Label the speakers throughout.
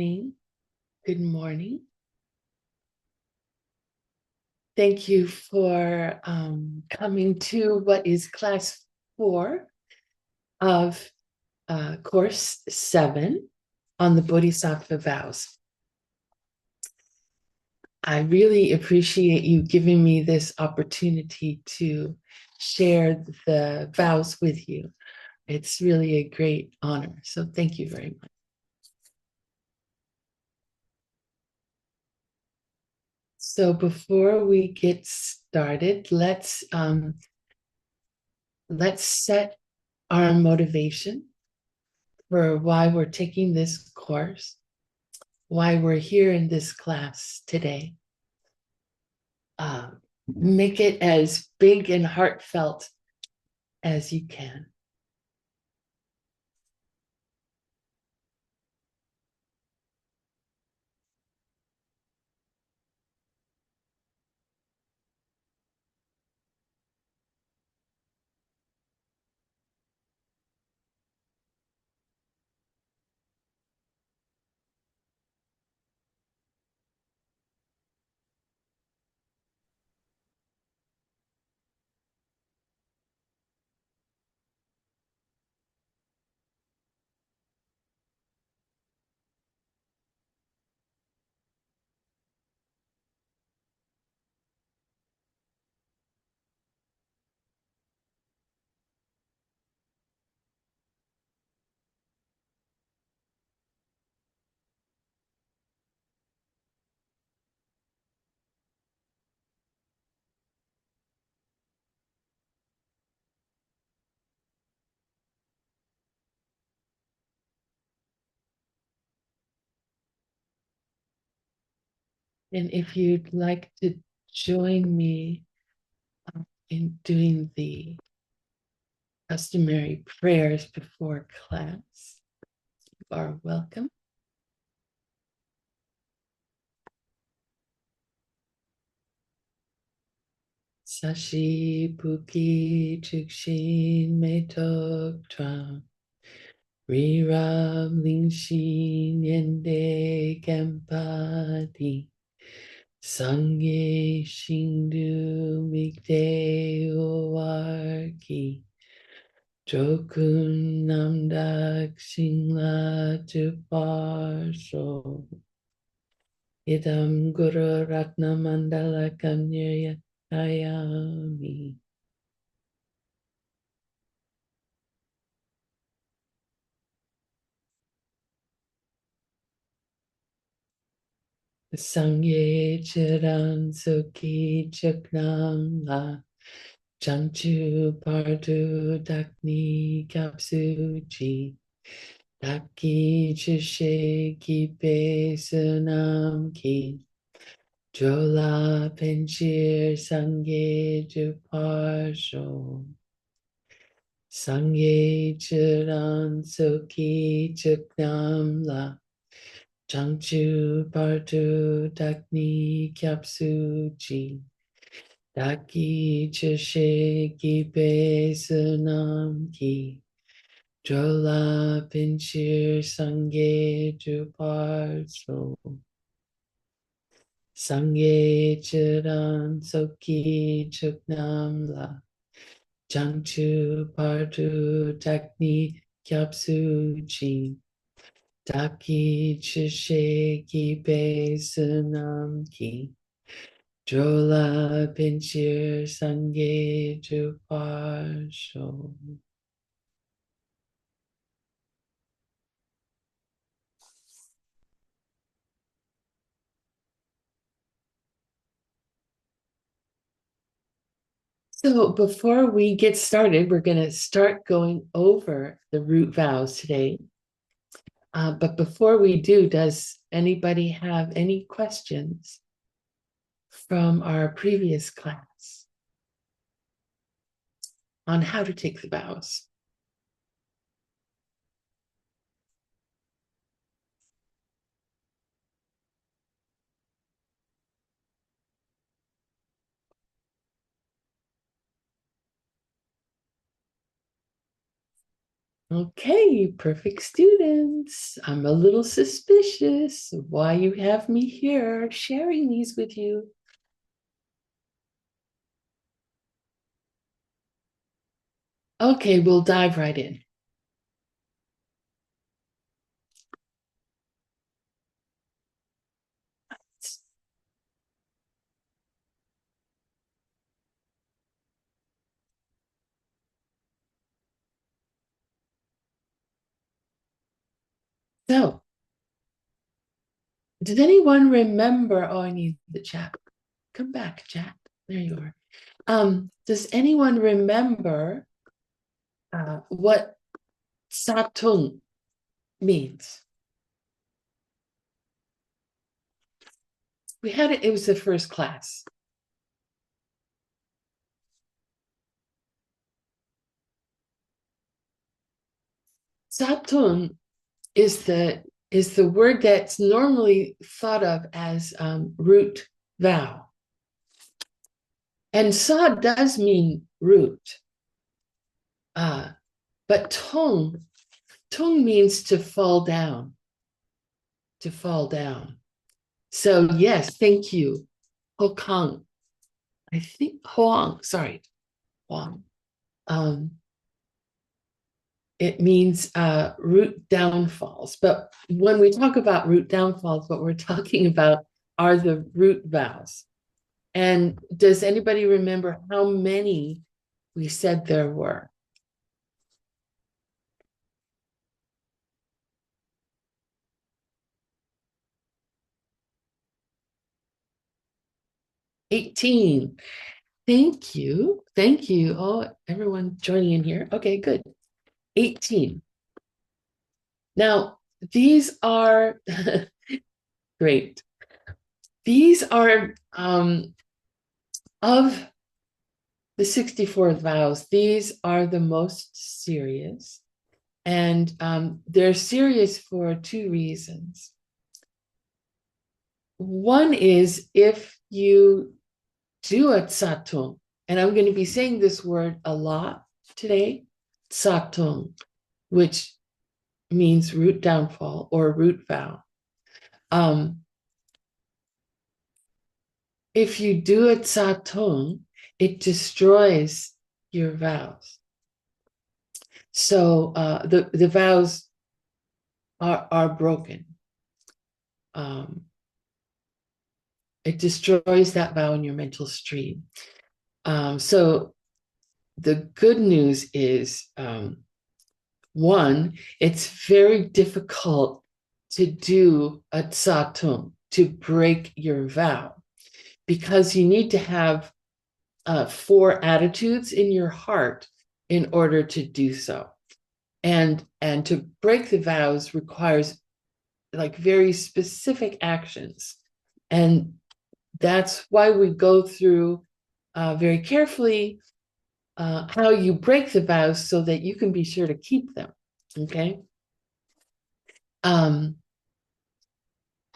Speaker 1: evening, good morning. Thank you for coming to what is class 4 of course 7 on the Bodhisattva vows. I really appreciate you giving me this opportunity to share the vows with you. It's really a great honor. So thank you very much. So before we get started, let's set our motivation for why we're taking this course, why we're here in this class today. Make it as big and heartfelt as you can. And if you'd like to join me in doing the customary prayers before class, you are welcome. Sashi Puki Chukshin Metok Tram Rirab Lingshin Yende Kempati Sangye Shindu Mikde Owarki Jokun Namdak Shingla Tuparsho Idam Guru Ratna Mandala Kamya Ayami. Sangye Chiran Suki Chaknam La Chanchu Pardu Dakni Kapsuchi Daki Chishe Kipe Sunam Ki Jola Penchir Sangye Juparsho Sangye Chiran Suki Chaknam La Changchu Partu Dakni Kyapsuchi Daki Cheshe Kipe Sunam Ki Jola Pinchir Sangye Juparso Sangye Chiran Soki Chuknam La Changchu Partu Dakni Kyapsuchi Daki Chishe Kipe Sunam Ki Jola Pinchir Sangye Juparsho. So before we get started, we're going to start going over the root vows today. But before we do, does anybody have any questions from our previous class on how to take the vows? Okay, you perfect students. I'm a little suspicious of why you have me here sharing these with you. Okay, we'll dive right in. So, did anyone remember? Oh, I need the chat. Come back, chat. There you are. Does anyone remember what satung means? We had it, it was the first class. Satung is the word that's normally thought of as root vow. And sa does mean root, but tung means to fall down, to fall down. So yes, thank you, Hokang. I think Hoang, sorry, Hoang. It means root downfalls. But when we talk about root downfalls, what we're talking about are the root vows. And does anybody remember how many we said there were? $18. Thank you. Thank you. Oh, everyone joining in here. Okay, good. 18. Now, these are great. These are of the 64 vows, these are the most serious. And they're serious for two reasons. One is if you do a tsatung, and I'm going to be saying this word a lot today, tsatung, which means root downfall or root vow. If you do a tsatung, it destroys your vows. So the vows are broken. It destroys that vow in your mental stream. So the good news is one, it's very difficult to do a tsatung, to break your vow, because you need to have 4 attitudes in your heart in order to do so. And to break the vows requires like very specific actions. And that's why we go through very carefully how you break the vows so that you can be sure to keep them. Okay. And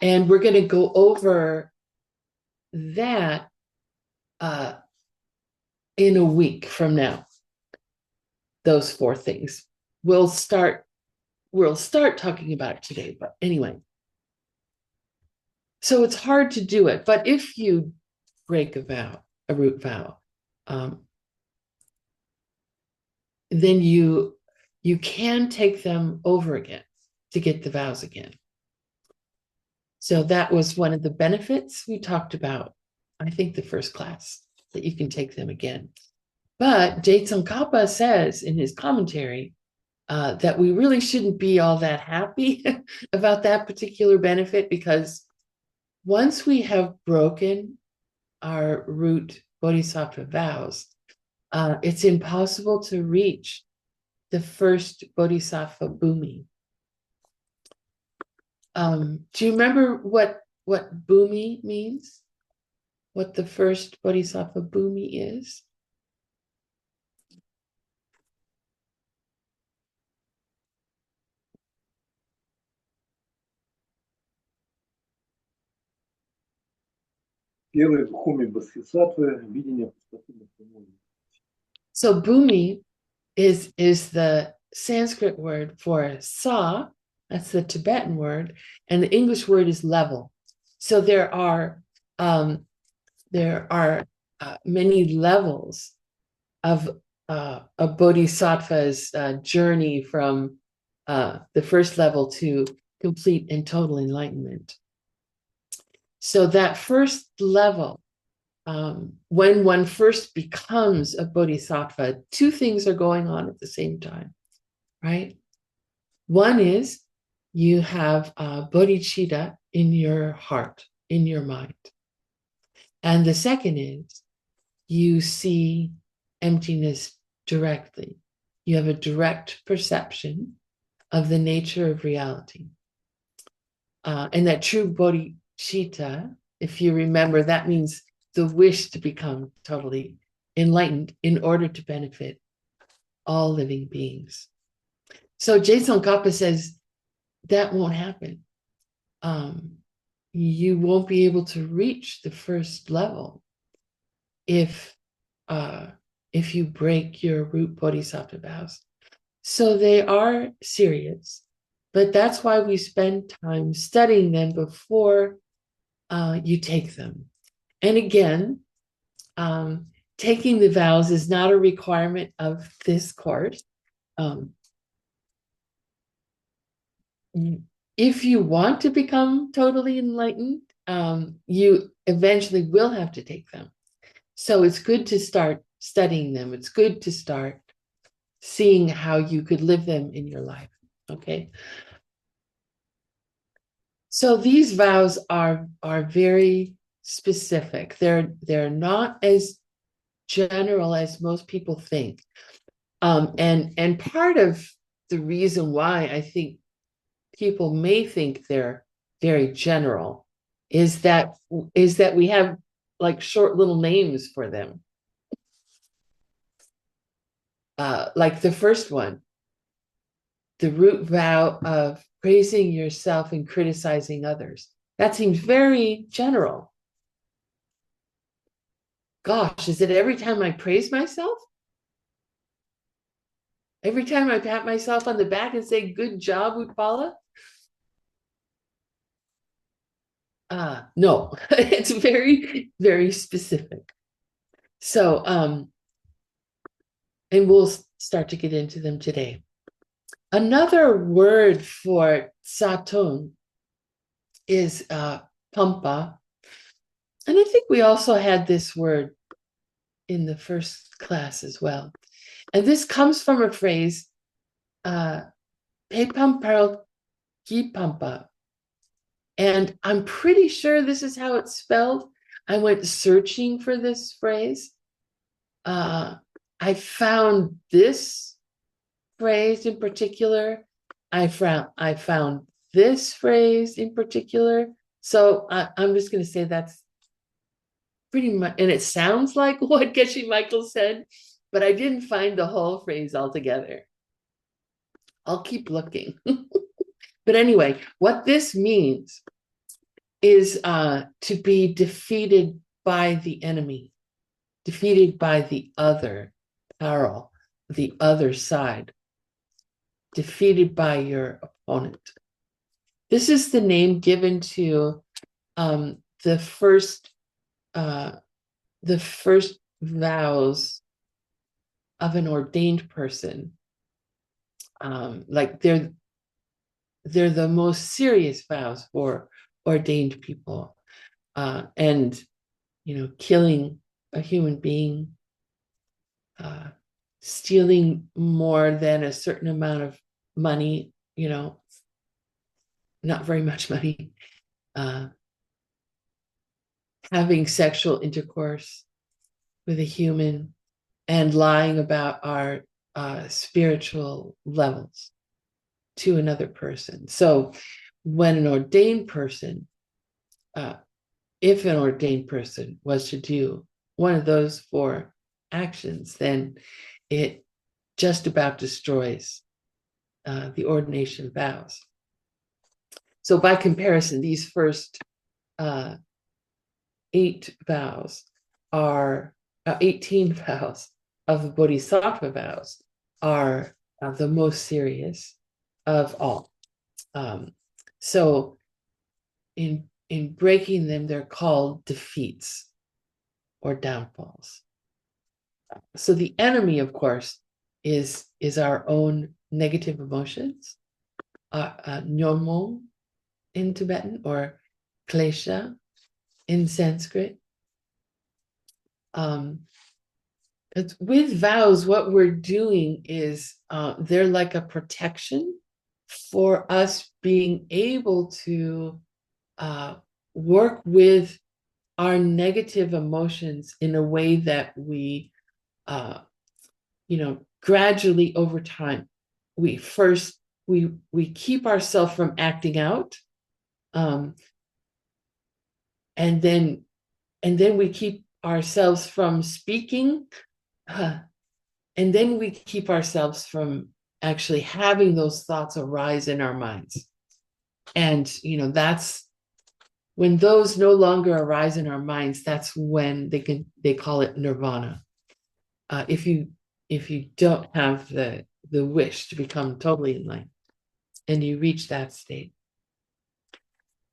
Speaker 1: we're going to go over that in a week from now. Those 4 things. We'll start talking about it today, but anyway. So it's hard to do it, but if you break a vow, a root vow, then you can take them over again to get the vows again. So that was one of the benefits we talked about, I think the first class, that you can take them again. But Tsongkhapa says in his commentary that we really shouldn't be all that happy about that particular benefit, because once we have broken our root bodhisattva vows, it's impossible to reach the first bodhisattva bhumi. Do you remember what bhumi means? What the first bodhisattva bhumi is? So bhumi is the Sanskrit word for sa, that's the Tibetan word, and the English word is level. So there are many levels of a bodhisattva's journey from the first level to complete and total enlightenment. So that first level, when one first becomes a bodhisattva, two things are going on at the same time, right? One is you have bodhicitta in your heart, in your mind. And the second is you see emptiness directly. You have a direct perception of the nature of reality. And that true bodhicitta, if you remember, that means the wish to become totally enlightened in order to benefit all living beings. So Jason Kappa says that won't happen. You won't be able to reach the first level if you break your root bodhisattva vows. So they are serious, but that's why we spend time studying them before you take them. And again, taking the vows is not a requirement of this course. If you want to become totally enlightened, you eventually will have to take them. So it's good to start studying them. It's good to start seeing how you could live them in your life. Okay. So these vows are very specific. They're not as general as most people think. And part of the reason why I think people may think they're very general is that we have like short little names for them. Like the first one, the root vow of praising yourself and criticizing others. That seems very general. Gosh, is it every time I praise myself? Every time I pat myself on the back and say, good job, Utpala? No, it's very, very specific. So, and we'll start to get into them today. Another word for Satung is pampa. And I think we also had this word in the first class as well. And this comes from a phrase, pe pamparo ki pampa. And I'm pretty sure this is how it's spelled. I went searching for this phrase. I found this phrase in particular. I found this phrase in particular. So I'm just going to say that's pretty much, and it sounds like what Geshe Michael said, but I didn't find the whole phrase altogether. I'll keep looking. But anyway, what this means is to be defeated by the enemy, defeated by the other peril, the other side, defeated by your opponent. This is the name given to the first vows of an ordained person. Like they're the most serious vows for ordained people, and killing a human being, stealing more than a certain amount of money, not very much money, having sexual intercourse with a human, and lying about our spiritual levels to another person. So when an ordained person, if an ordained person was to do one of those four actions, then it just about destroys the ordination vows. So by comparison, these first 8 vows are 18 vows of the Bodhisattva vows are the most serious of all. So in breaking them, they're called defeats or downfalls. So the enemy, of course, is our own negative emotions, nyomon in Tibetan, or klesha in Sanskrit. With vows, what we're doing is they're like a protection for us being able to work with our negative emotions in a way that we, gradually over time, we keep ourselves from acting out, and then we keep ourselves from speaking, and then we keep ourselves from actually having those thoughts arise in our minds. And that's when those no longer arise in our minds. That's when they call it nirvana. If you don't have the wish to become totally enlightened, and you reach that state.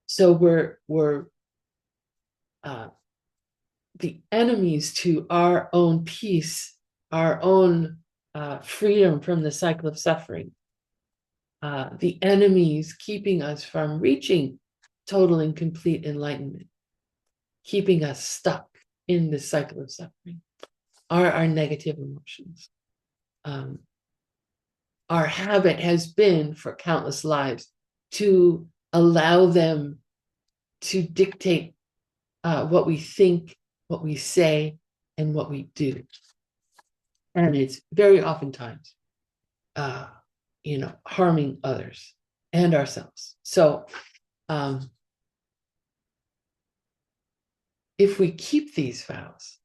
Speaker 1: So we're the enemies to our own peace, our own freedom from the cycle of suffering. The enemies keeping us from reaching total and complete enlightenment, keeping us stuck in the cycle of suffering, are our negative emotions. Our habit has been for countless lives to allow them to dictate what we think, what we say, and what we do. And it's very oftentimes, harming others and ourselves. So if we keep these vows,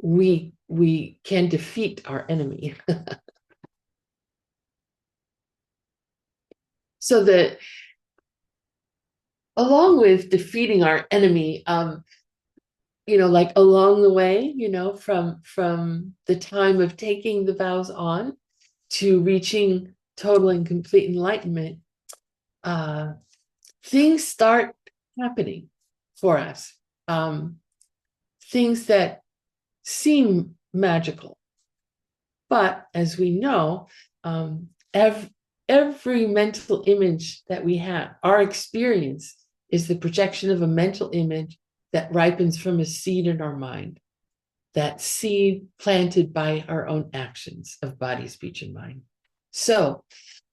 Speaker 1: we can defeat our enemy. So that along with defeating our enemy, like along the way, from the time of taking the vows on to reaching total and complete enlightenment, things start happening for us. Things that seem magical. But as we know, every mental image that we have, our experience is the projection of a mental image that ripens from a seed in our mind, that seed planted by our own actions of body, speech, and mind. So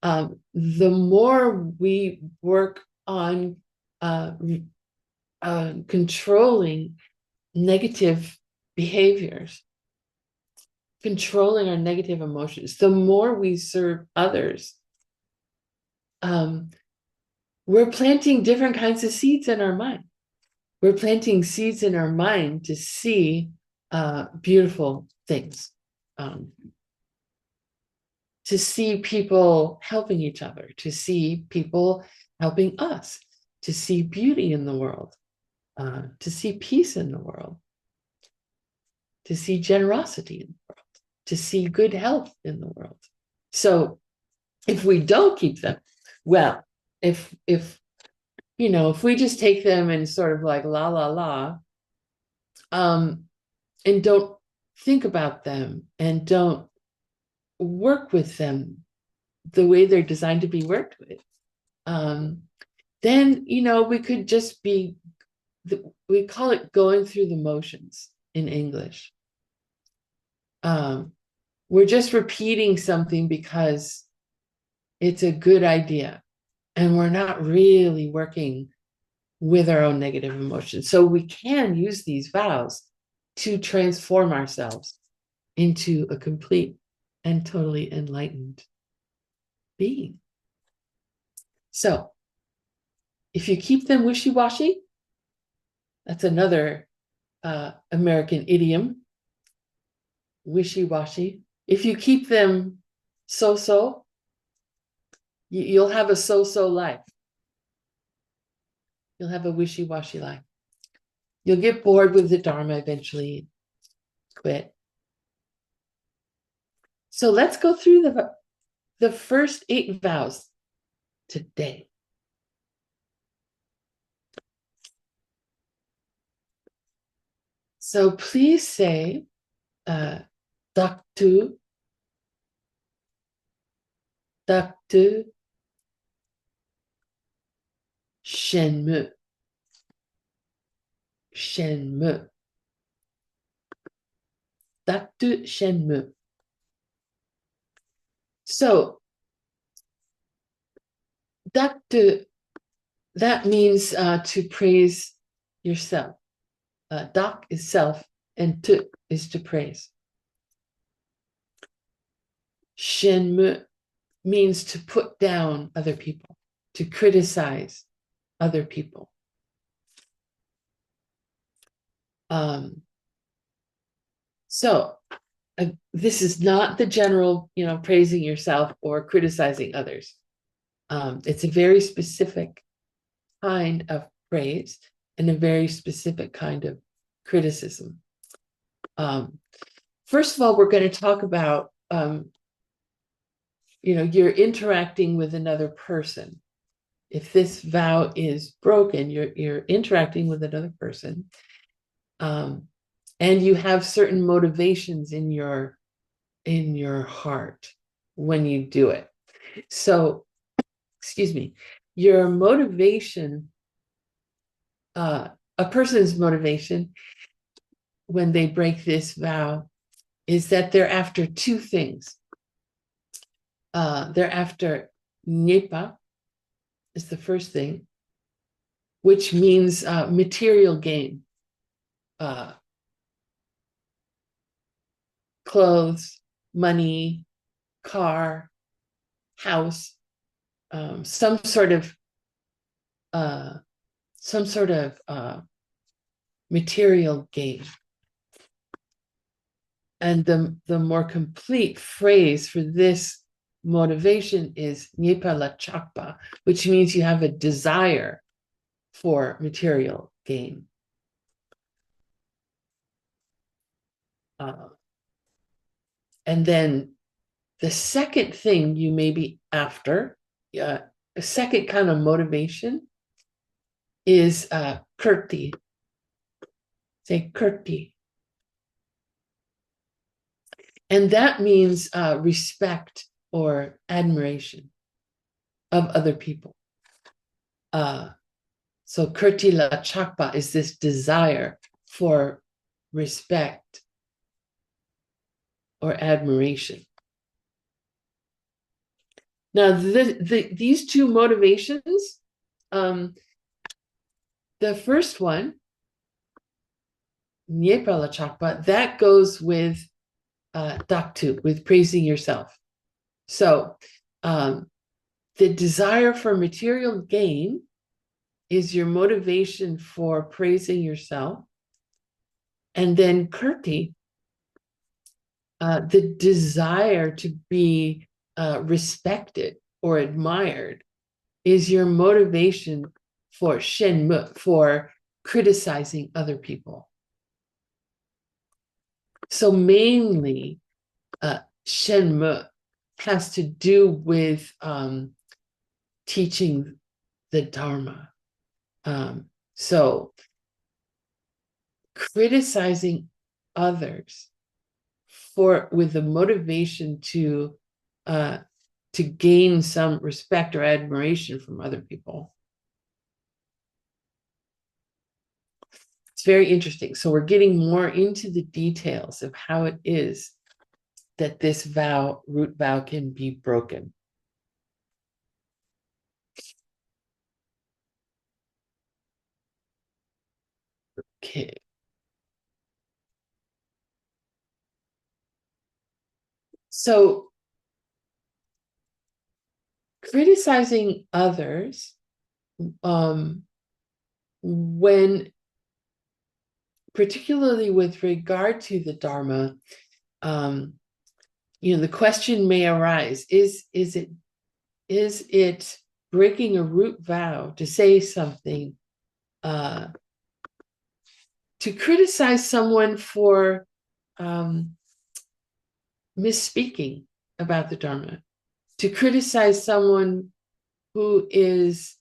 Speaker 1: the more we work on controlling negative behaviors, controlling our negative emotions, the more we serve others, we're planting different kinds of seeds in our mind. We're planting seeds in our mind to see beautiful things, to see people helping each other, to see people helping us, to see beauty in the world, to see peace in the world, to see generosity in the world, to see good health in the world. So if we don't keep them, well, if we just take them and sort of like la la la, and don't think about them and don't work with them the way they're designed to be worked with, then we could just be, we call it going through the motions in English. We're just repeating something because it's a good idea, and we're not really working with our own negative emotions. So we can use these vows to transform ourselves into a complete and totally enlightened being. So if you keep them wishy-washy, that's another American idiom, wishy-washy. If you keep them so-so, you'll have a so-so life. You'll have a wishy-washy life. You'll get bored with the Dharma eventually, quit. So let's go through the first 8 vows today. So please say daktu, daktu, shenmu, shenmu, daktu, shenmu. So daktu, that means to praise yourself. Dak is self, and tu is to praise. Shenmu means to put down other people, to criticize other people. So this is not the general, praising yourself or criticizing others. It's a very specific kind of praise and a very specific kind of criticism. First of all, we're going to talk about, you're interacting with another person. If this vow is broken, you're interacting with another person, and you have certain motivations in your heart when you do it. So, excuse me, your motivation, a person's motivation when they break this vow is that they're after 2 things. They're after nyepa is the first thing, which means material gain. Clothes, money, car, house, some sort of material gain. And the more complete phrase for this motivation is Utpala chakpa, which means you have a desire for material gain. And then the second thing you may be after, a second kind of motivation is kirti. Say kirti. And that means respect or admiration of other people. So kirti la chakpa is this desire for respect or admiration. Now, these 2 motivations, the first one, Nyepala Chakpa, that goes with Daktu, with praising yourself. So the desire for material gain is your motivation for praising yourself. And then Kirti, the desire to be respected or admired, is your motivation for shenmu, for criticizing other people. So mainly, shenmu has to do with teaching the Dharma. So criticizing others with the motivation to gain some respect or admiration from other people. It's very interesting. So we're getting more into the details of how it is that this root vow can be broken. Okay. So criticizing others, when particularly with regard to the Dharma, the question may arise: is it breaking a root vow to say something, to criticize someone for misspeaking about the Dharma? to criticize someone who is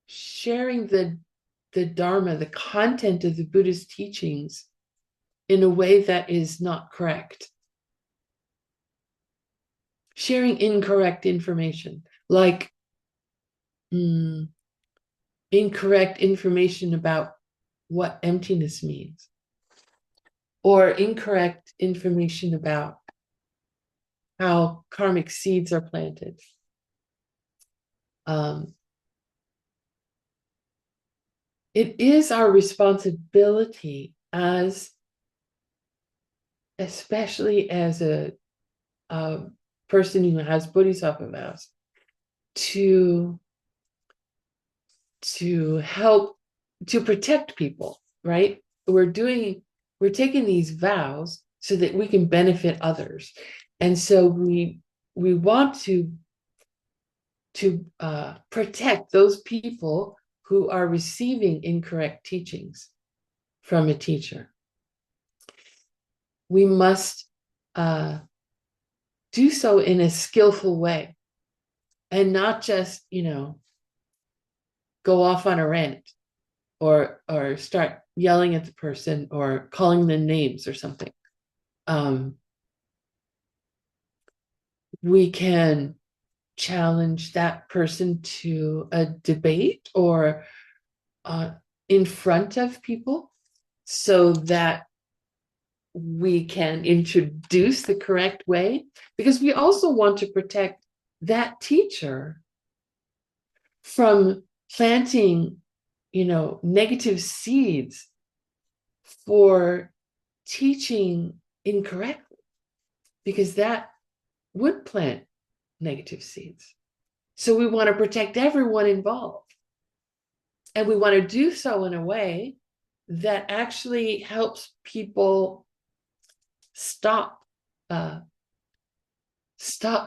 Speaker 1: sharing the Dharma, the content of the Buddhist teachings, in a way that is not correct. Sharing incorrect information, like incorrect information about what emptiness means, or incorrect information about how karmic seeds are planted. It is our responsibility especially as a person who has Bodhisattva vows, to help, to protect people, right? We're taking these vows so that we can benefit others. And so we want to protect those people who are receiving incorrect teachings from a teacher. We must do so in a skillful way, and not just, go off on a rant or start yelling at the person or calling them names or something. We can challenge that person to a debate or in front of people, so that we can introduce the correct way, because we also want to protect that teacher from planting, negative seeds for teaching incorrectly, because that would plant negative seeds. So we want to protect everyone involved. And we want to do so in a way that actually helps people stop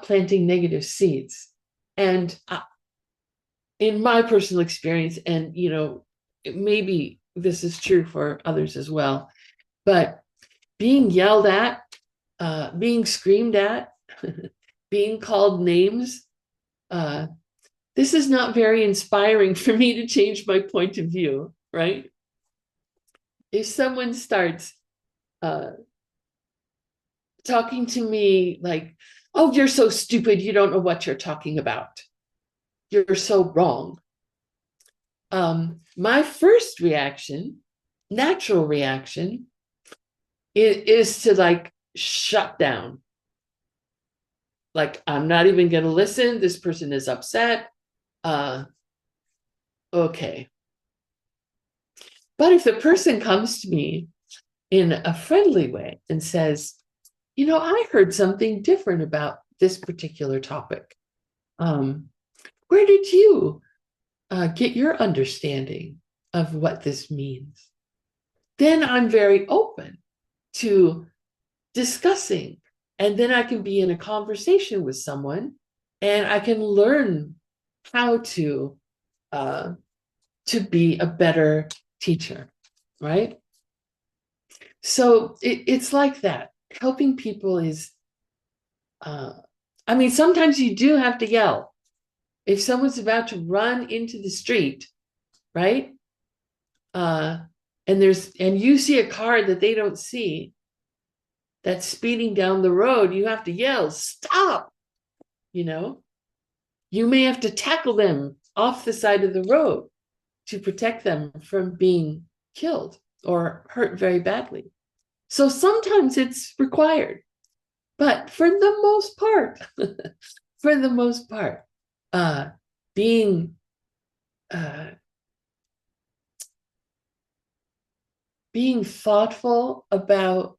Speaker 1: planting negative seeds. And in my personal experience, and maybe this is true for others as well, but being yelled at, being screamed at, being called names, this is not very inspiring for me to change my point of view, right? If someone starts talking to me like, "Oh, you're so stupid, you don't know what you're talking about. You're so wrong." My first reaction, natural reaction, is to like shut down. Like, I'm not even going to listen. This person is upset. Okay. But if the person comes to me in a friendly way and says, I heard something different about this particular topic. Where did you get your understanding of what this means? Then I'm very open to discussing, and then I can be in a conversation with someone, and I can learn how to be a better teacher, right? So it's like that. Helping people is, sometimes you do have to yell. If someone's about to run into the street, right? And you see a car that they don't see that's speeding down the road, you have to yell, "Stop!" You may have to tackle them off the side of the road to protect them from being killed or hurt very badly. So sometimes it's required, but for the most part, being being thoughtful about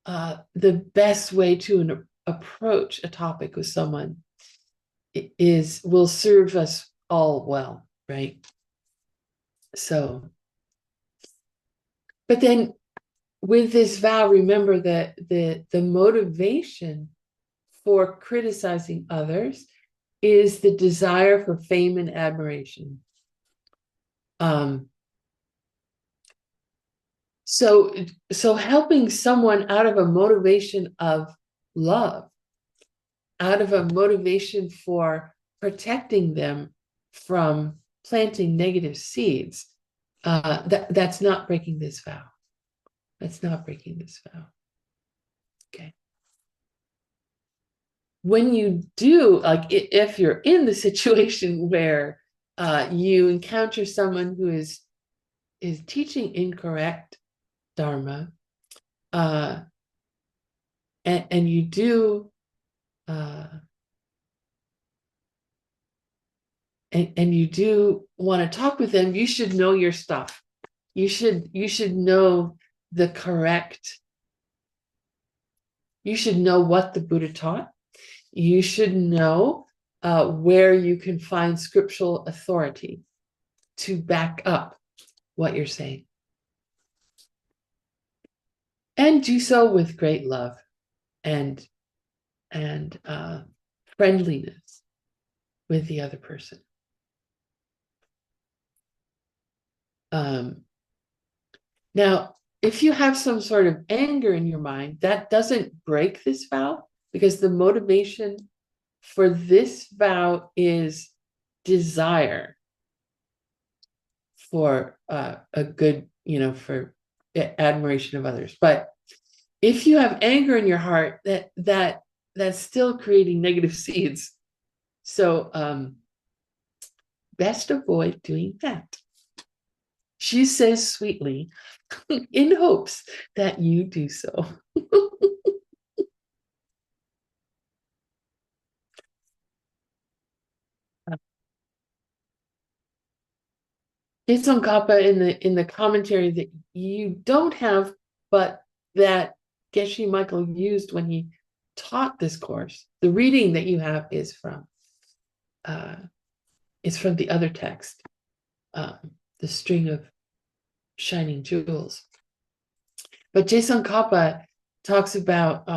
Speaker 1: the best way to approach a topic with someone will serve us all well, right? So, but then with this vow, remember that the motivation for criticizing others is the desire for fame and admiration. So helping someone out of a motivation of love out of a motivation for protecting them from planting negative seeds, that's not breaking this vow. That's not breaking this vow. Okay. When you do, like if you're in the situation where you encounter someone who is teaching incorrect dharma, and you do and you do want to talk with them, you should know your stuff. You should know the correct. You should know what the Buddha taught. You should know where you can find scriptural authority to back up what you're saying. And do so with great love and friendliness with the other person. Now, if you have some sort of anger in your mind, that doesn't break this vow, because the motivation for this vow is desire for a good, for admiration of others. But if you have anger in your heart, that's still creating negative seeds. So best avoid doing that. She says sweetly, in hopes that you do so. Kappa in the commentary that you don't have, but that Geshe Michael used when he taught this course. The reading that you have is from the other text, the string of shining jewels. But Geshe Kappa talks about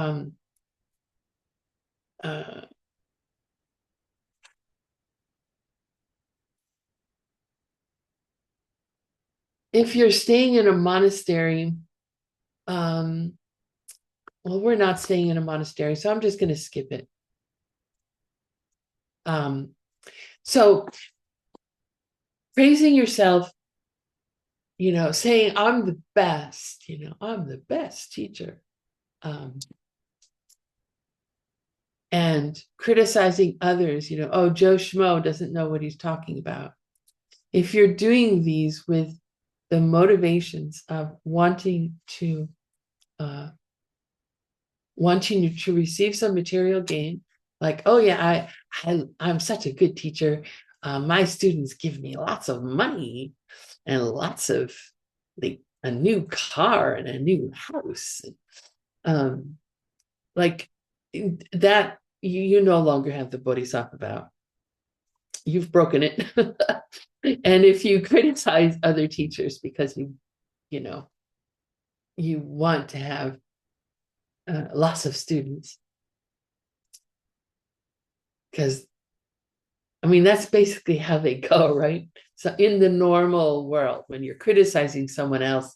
Speaker 1: if you're staying in a monastery, well, we're not staying in a monastery, so I'm just going to skip it. So praising yourself, saying I'm the best, I'm the best teacher, and criticizing others, oh, Joe Schmo doesn't know what he's talking about. If you're doing these with the motivations of wanting to receive some material gain, like, oh yeah, I'm such a good teacher. My students give me lots of money and lots of a new car and a new house. Like that, you no longer have the bodhisattva vow. You've broken it. And if you criticize other teachers because you want to have lots of students, because that's basically how they go, right? So in the normal world, when you're criticizing someone else,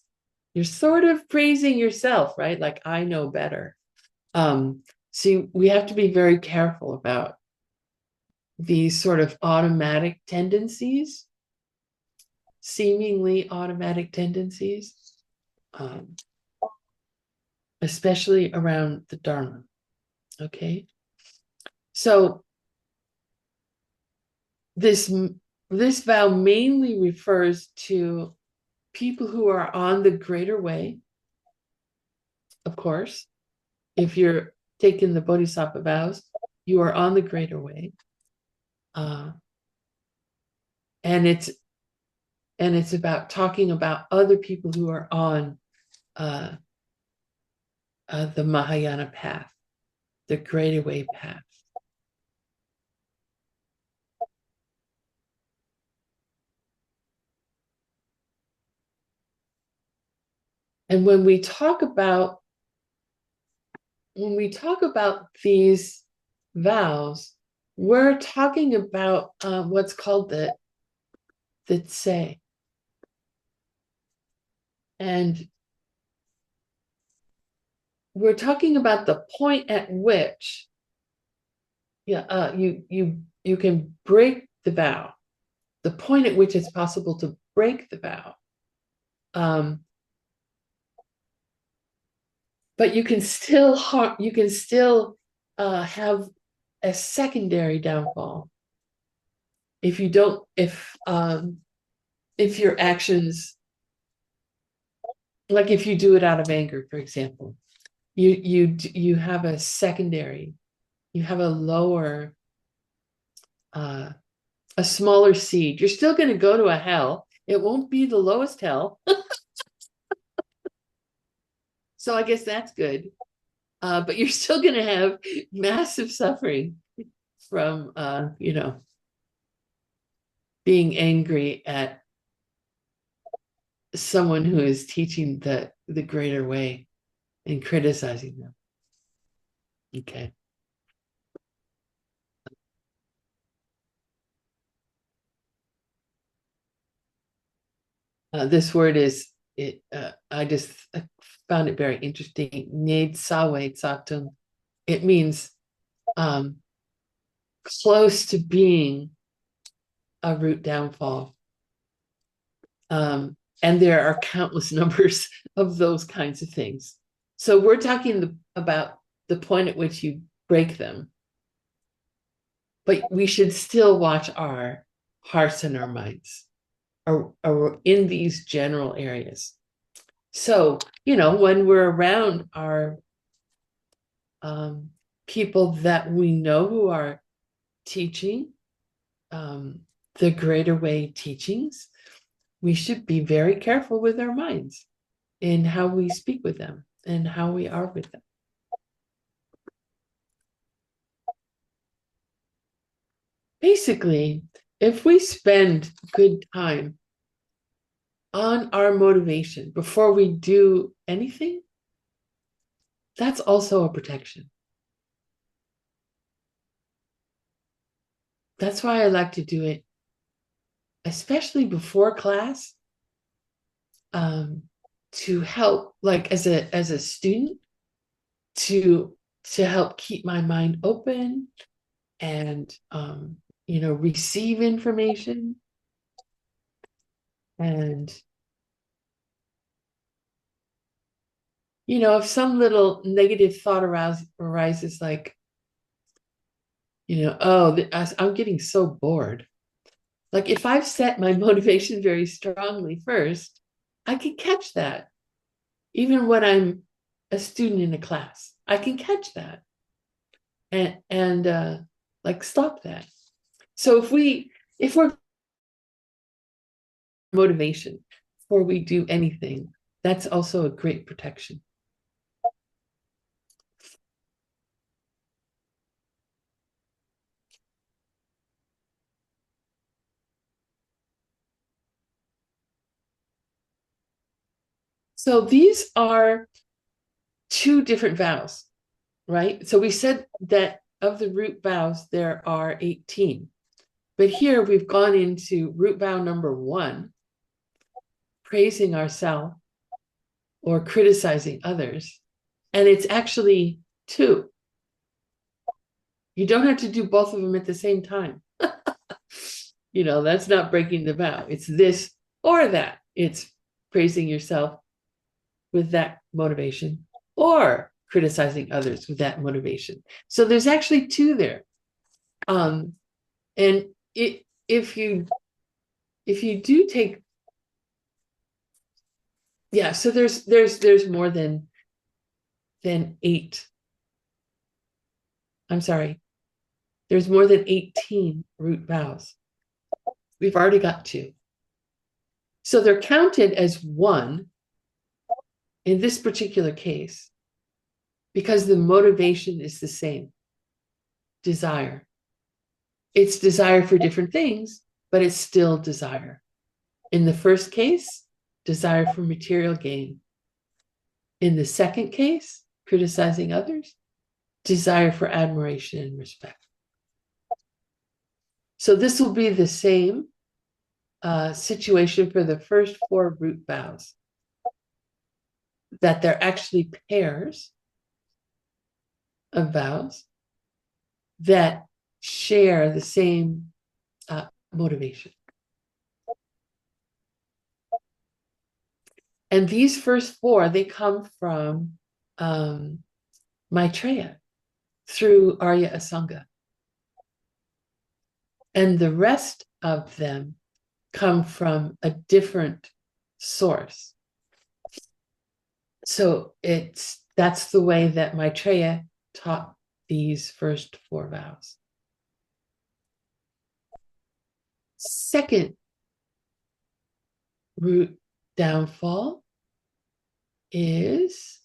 Speaker 1: you're sort of praising yourself, right? Like, I know better. So we have to be very careful about these sort of automatic tendencies, seemingly automatic tendencies, especially around the Dharma. Okay. So this vow mainly refers to people who are on the greater way. Of course, if you're taking the bodhisattva vows, you are on the greater way, and it's about talking about other people who are on the Mahayana path, the greater way path. And when we talk about these vows, we're talking about what's called the tse. And we're talking about the point at which Yeah, you can break the vow. The point at which it's possible to break the vow. But you can still have a secondary downfall if you don't if your actions, like if you do it out of anger, for example, you have a secondary, you have a lower a smaller seed. You're still going to go to a hell. It won't be the lowest hell. So I guess that's good. But you're still going to have massive suffering from being angry at someone who is teaching the greater way and criticizing them. Okay. This word is it. I just found it very interesting. Ned sawe tsatung. It means close to being a root downfall. And there are countless numbers of those kinds of things. So we're talking about the point at which you break them. But we should still watch our hearts and our minds are in these general areas. So, when we're around our people that we know who are teaching the greater way teachings, we should be very careful with our minds in how we speak with them and how we are with them. Basically, if we spend good time on our motivation before we do anything, that's also a protection. That's why I like to do it, especially before class, to help, like as a student, to help keep my mind open and receive information. And if some little negative thought arises, like I'm getting so bored. Like if I've set my motivation very strongly first, I can catch that. Even when I'm a student in a class, I can catch that and like stop that. So if we're motivation before we do anything, that's also a great protection. So these are two different vows, right? So we said that of the root vows, there are 18. But here we've gone into root vow number 1, praising ourselves or criticizing others. And it's actually 2. You don't have to do both of them at the same time. That's not breaking the vow. It's this or that. It's praising yourself with that motivation or criticizing others with that motivation. So there's actually 2 there. And if you do take, yeah, so there's more than 8. I'm sorry. There's more than 18 root vows. We've already got 2. So they're counted as 1 in this particular case because the motivation is the same. Desire. It's desire for different things, but it's still desire. In the first case, desire for material gain. In the second case, criticizing others, desire for admiration and respect. So this will be the same situation for the first 4 root vows, that they're actually pairs of vows that share the same motivation. And these first four, they come from Maitreya through Arya Asanga. And the rest of them come from a different source. So that's the way that Maitreya taught these first four vows. Second root downfall is,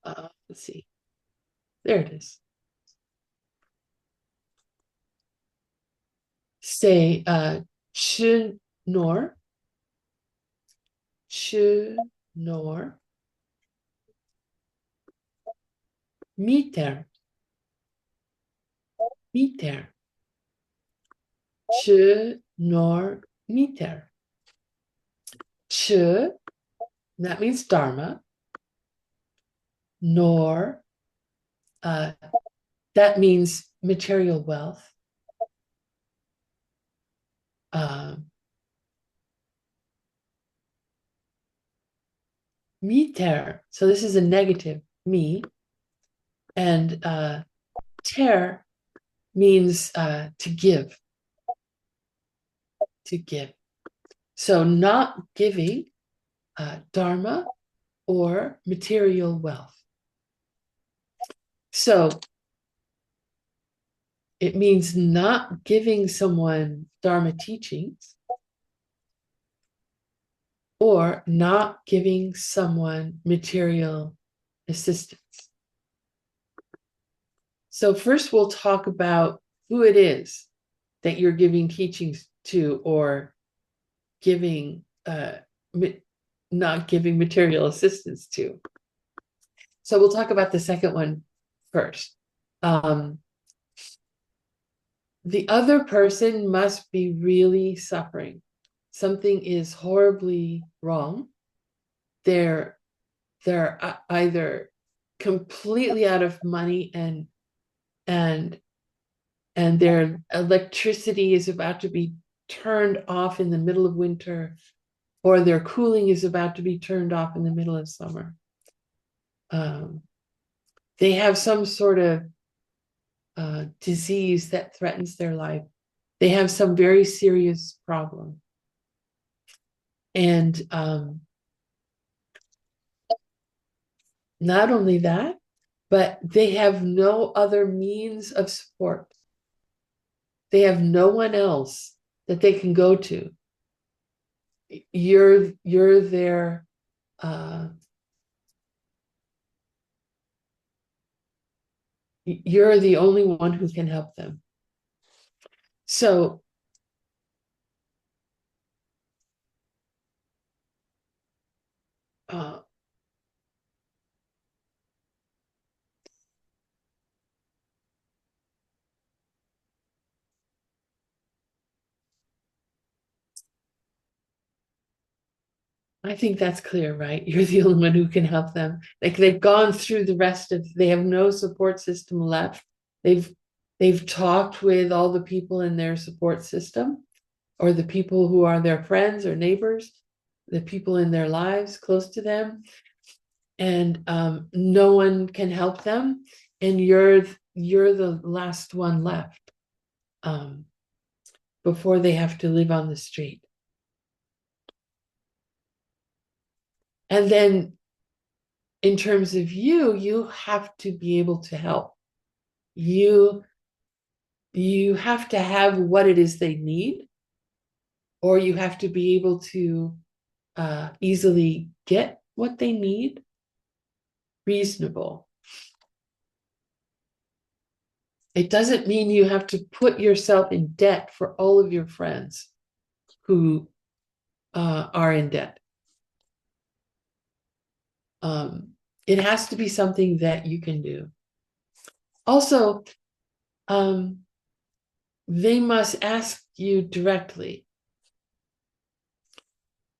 Speaker 1: let's see, there it is. Say, chi nor, miter, chi nor miter. Chi, that means Dharma, nor, that means material wealth. Miter, so this is a negative, me, and ter means to give. To give. So not giving Dharma or material wealth. So it means not giving someone Dharma teachings or not giving someone material assistance. So first we'll talk about who it is that you're giving teachings to or giving not giving material assistance to. So we'll talk about the second one first. The other person must be really suffering. Something is horribly wrong. They're either completely out of money and their electricity is about to be turned off in the middle of winter, or their cooling is about to be turned off in the middle of summer. They have some sort of disease that threatens their life. They have some very serious problem. And not only that, but they have no other means of support. They have no one else that they can go to. You're their you're the only one who can help them. So I think that's clear, right? You're the only one who can help them. Like they've gone through the rest of, they have no support system left. They've talked with all the people in their support system, or the people who are their friends or neighbors, the people in their lives close to them, and no one can help them. And you're the last one left before they have to live on the street. And then in terms of you have to be able to help. You have to have what it is they need, or you have to be able to easily get what they need. Reasonable. It doesn't mean you have to put yourself in debt for all of your friends who are in debt. It has to be something that you can do. Also, they must ask you directly.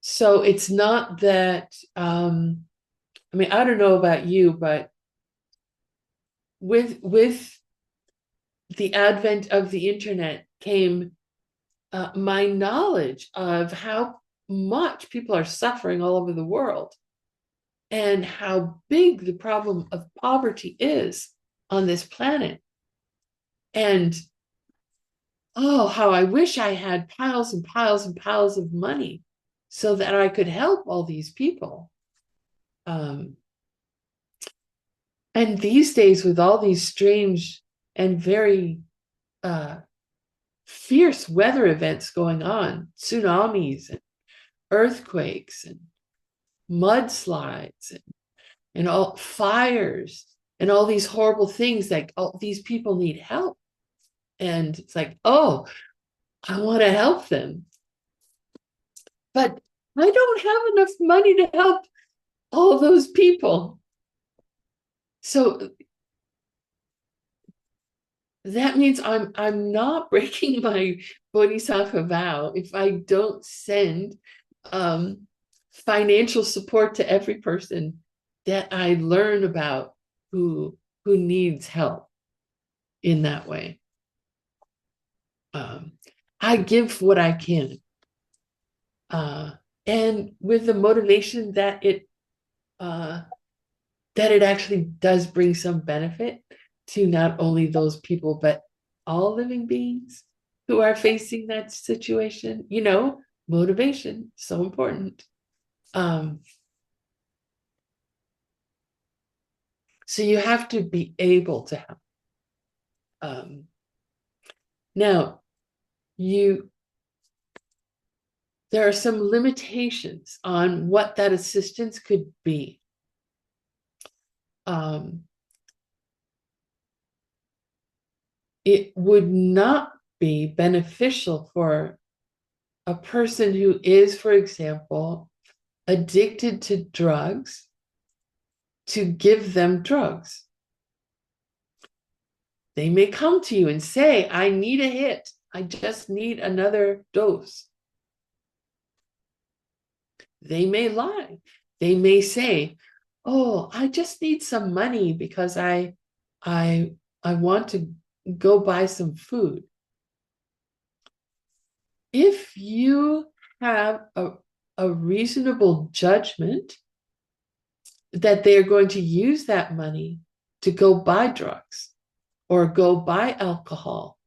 Speaker 1: So it's not that, I mean, I don't know about you, but with the advent of the internet came my knowledge of how much people are suffering all over the world and how big the problem of poverty is on this planet. And oh, how I wish I had piles and piles and piles of money so that I could help all these people. And these days, with all these strange and very fierce weather events going on, tsunamis and earthquakes and mudslides and all fires and all these horrible things, like all these people need help. And it's like, oh, I want to help them. But I don't have enough money to help all those people. So that means I'm not breaking my bodhisattva vow if I don't send financial support to every person that I learn about who needs help in that way. I give what I can, and with the motivation that it actually does bring some benefit to not only those people but all living beings who are facing that situation. Motivation, so important. So you have to be able to help. Now, there are some limitations on what that assistance could be. It would not be beneficial for a person who is, for example, addicted to drugs to give them drugs. They may come to you and say, I need a hit. I just need another dose. They may lie. They may say, oh, I just need some money because I want to go buy some food. If you have a reasonable judgment that they're going to use that money to go buy drugs or go buy alcohol,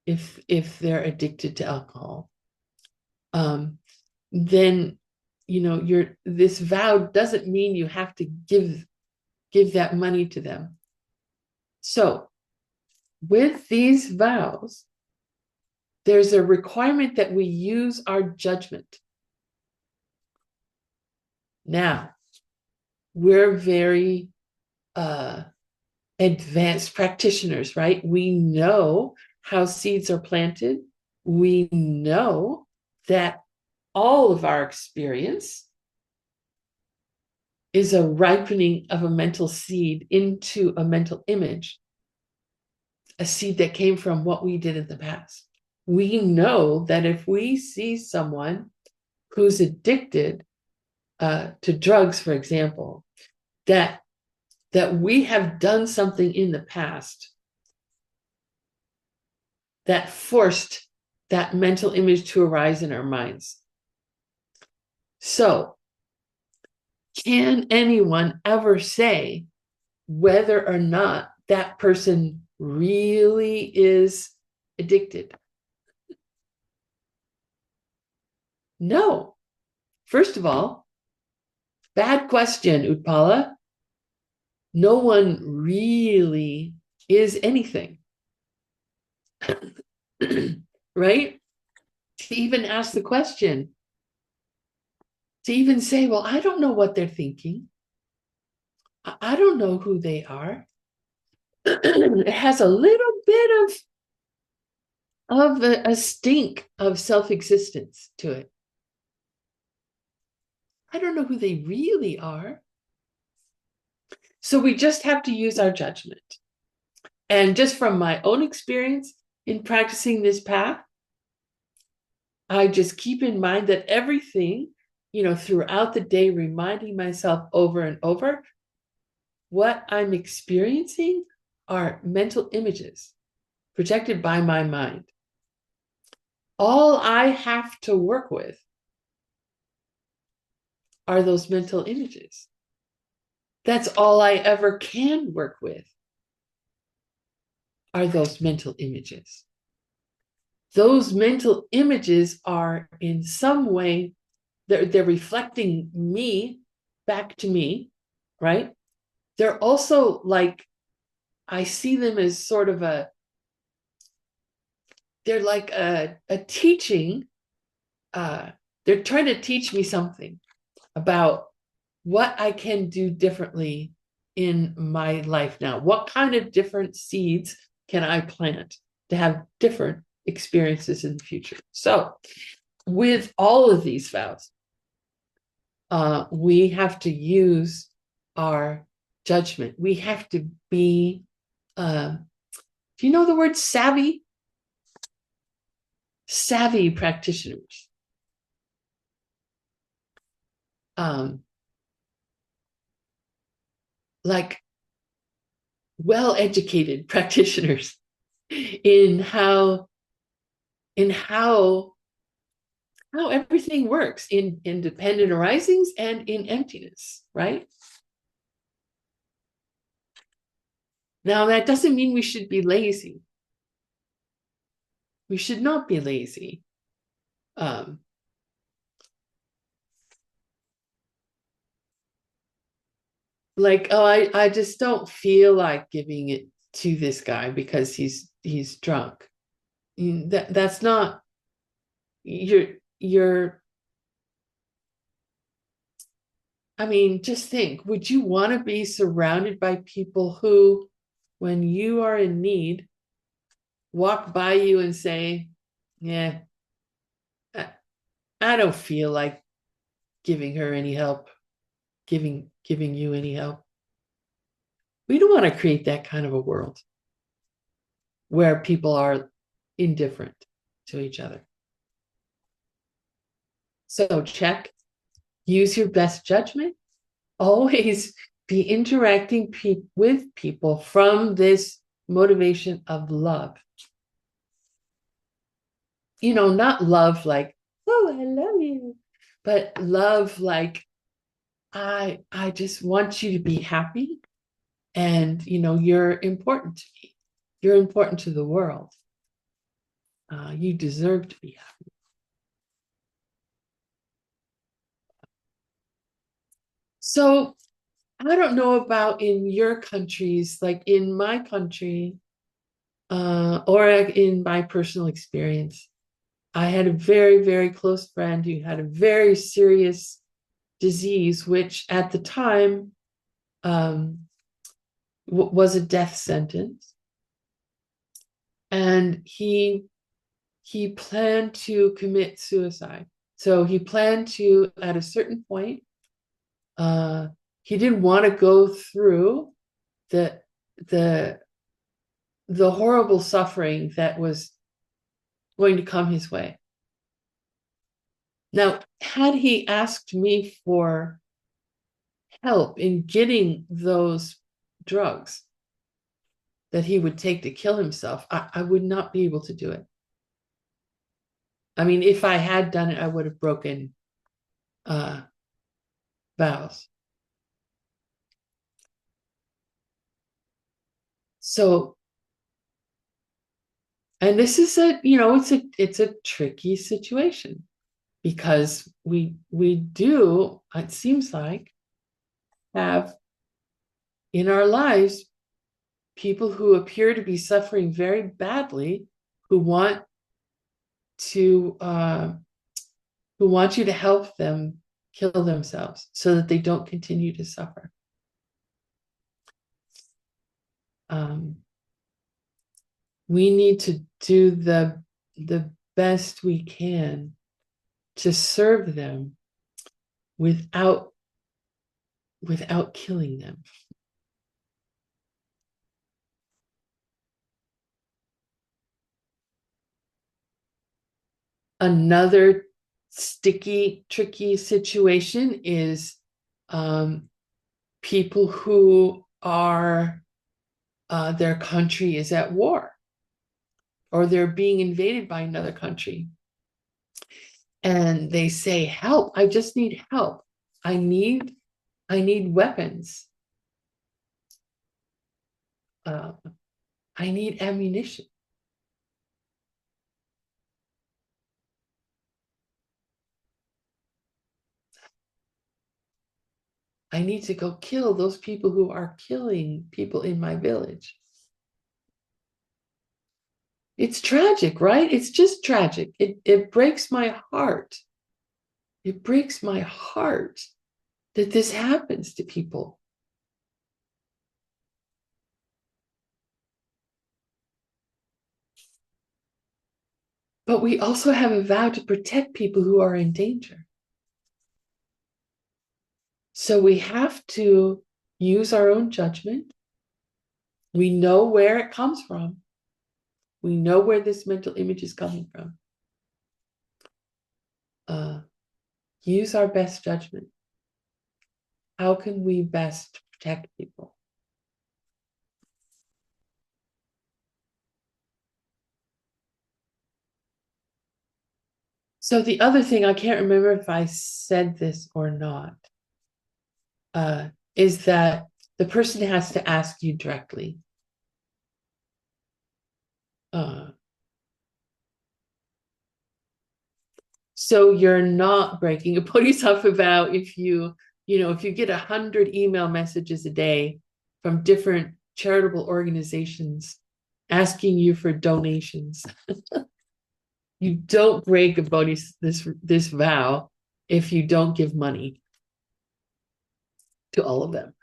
Speaker 1: if they're addicted to alcohol, then this vow doesn't mean you have to give that money to them. So with these vows, there's a requirement that we use our judgment. Now, we're very advanced practitioners, right? We know how seeds are planted. We know that all of our experience is a ripening of a mental seed into a mental image, a seed that came from what we did in the past. We know that if we see someone who's addicted to drugs, for example, that we have done something in the past that forced that mental image to arise in our minds. So, can anyone ever say whether or not that person really is addicted? No. First of all, bad question, Utpala. No one really is anything. Right? To even ask the question, to even say, well, I don't know what they're thinking. I don't know who they are. It has a little bit of a stink of self-existence to it. I don't know who they really are. So we just have to use our judgment. And just from my own experience in practicing this path, I just keep in mind that everything, throughout the day, reminding myself over and over, what I'm experiencing are mental images. projected by my mind. All I have to work with are those mental images. That's all I ever can work with are those mental images. Those mental images are in some way, they're reflecting me back to me, right? They're also like, I see them as sort of they're like a teaching, they're trying to teach me something about what I can do differently in my life now. What kind of different seeds can I plant to have different experiences in the future? So, with all of these vows, we have to use our judgment. We have to be, do you know the word savvy? Savvy practitioners. Like well-educated practitioners in how everything works in independent arisings and in emptiness, right? Now, that doesn't mean we should be lazy. We should not be lazy. Like, oh, I just don't feel like giving it to this guy because he's drunk. That's not you're I mean, just think, would you want to be surrounded by people who, when you are in need, walk by you and say, yeah, I, I don't feel like giving her any help, giving you any help. We don't want to create that kind of a world where people are indifferent to each other. So check, use your best judgment, always be interacting with people from this motivation of love. You know, not love like, oh, I love you, but love like, I just want you to be happy. And, you know, you're important to me. You're important to the world. You deserve to be happy. So I don't know about in your countries, like in my country, or in my personal experience. I had a very, very close friend who had a very serious disease, which at the time was a death sentence. And he planned to commit suicide. So he planned to, at a certain point, he didn't want to go through the the the horrible suffering that was going to come his way. Now, had he asked me for help in getting those drugs that he would take to kill himself, I would not be able to do it. I mean, if I had done it, I would have broken vows. So, and this is it's a tricky situation because we do, it seems like, have in our lives people who appear to be suffering very badly, who want to who want you to help them kill themselves so that they don't continue to suffer. We need to do the best we can to serve them without killing them. Another sticky, tricky situation is people who are their country is at war. or they're being invaded by another country. And they say, help, I just need help. I need weapons. I need ammunition. I need to go kill those people who are killing people in my village. It's tragic, right? It's just tragic. It breaks my heart. It breaks my heart that this happens to people. But we also have a vow to protect people who are in danger. So we have to use our own judgment. We know where it comes from. We know where this mental image is coming from. Use our best judgment. How can we best protect people? So the other thing, I can't remember if I said this or not, is that the person has to ask you directly. So you're not breaking a bodhisattva vow if you get 100 email messages a day from different charitable organizations asking you for donations. You don't break a this vow if you don't give money to all of them.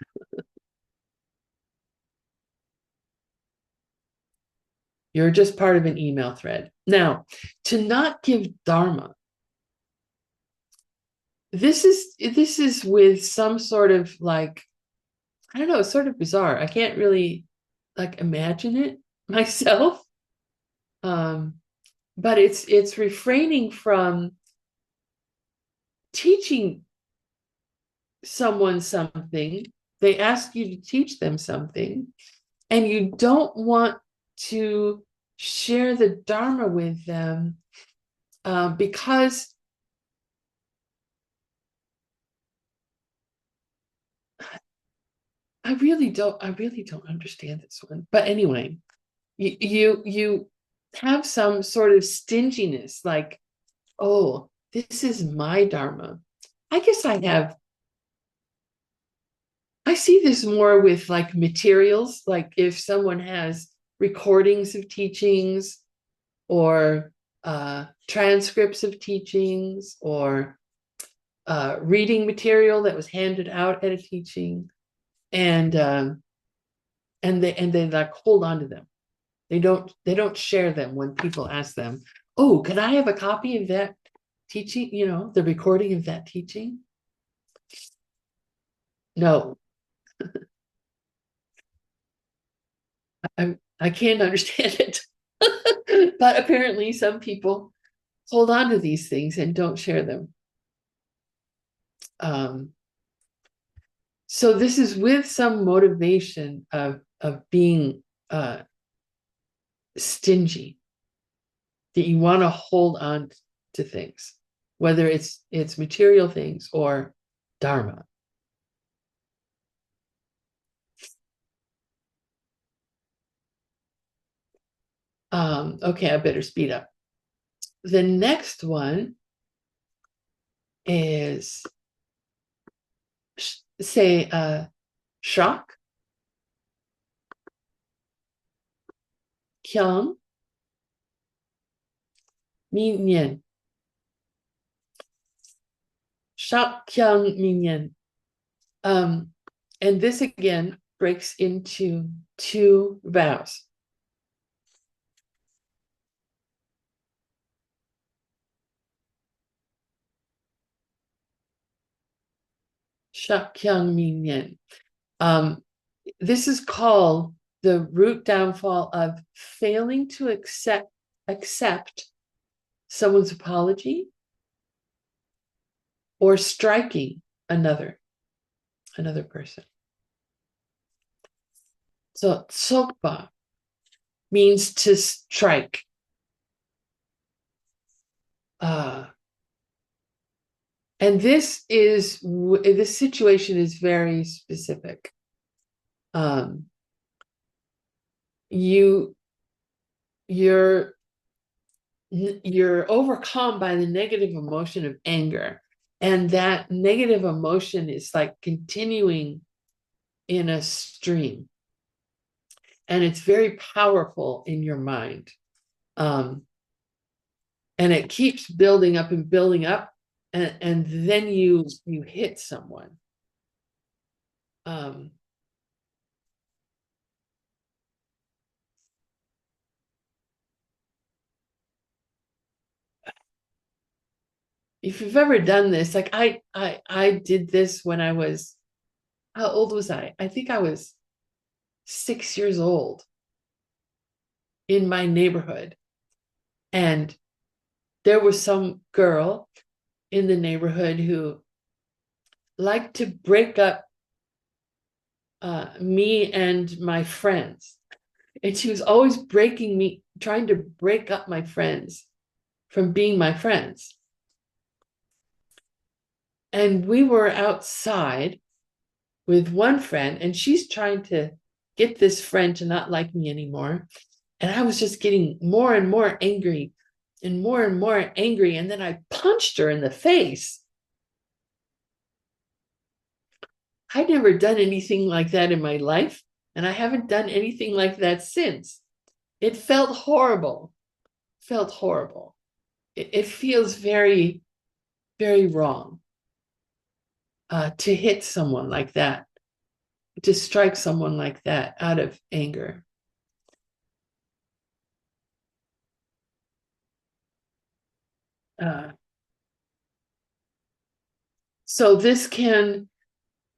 Speaker 1: You're just part of an email thread. Now, to not give dharma, this is with some sort of like, I don't know, it's sort of bizarre. I can't really like imagine it myself. But it's refraining from teaching someone something. They ask you to teach them something, and you don't want to share the Dharma with them because I really don't understand this one. But anyway, you have some sort of stinginess, like, oh, this is my Dharma. I guess I see this more with like materials, like if someone has recordings of teachings or transcripts of teachings or reading material that was handed out at a teaching, and they like hold on to them. They don't share them when people ask them, oh, can I have a copy of that teaching, the recording of that teaching? No. I can't understand it. But apparently some people hold on to these things and don't share them. So this is with some motivation of being stingy, that you want to hold on to things, whether it's material things or dharma. Okay, I better speed up. The next one is say shock, kyang, minyan. Shock, kyang, minyan. And this again breaks into two vows. Shakyang Minyan. This is called the root downfall of failing to accept someone's apology or striking another person. So tsokpa means to strike. And this situation is very specific. You're overcome by the negative emotion of anger, and that negative emotion is like continuing in a stream, and it's very powerful in your mind. And it keeps building up and building up, and then you hit someone. If you've ever done this, like I did this when I was, how old was I? I think I was 6 years old in my neighborhood. And there was some girl in the neighborhood who liked to break up me and my friends. And she was always breaking me, trying to break up my friends from being my friends. And we were outside with one friend, and she's trying to get this friend to not like me anymore. And I was just getting more and more angry and more angry. And then I punched her in the face. I'd never done anything like that in my life, and I haven't done anything like that since. It felt horrible. Felt horrible. It feels very, very wrong to hit someone like that, to strike someone like that out of anger. So this can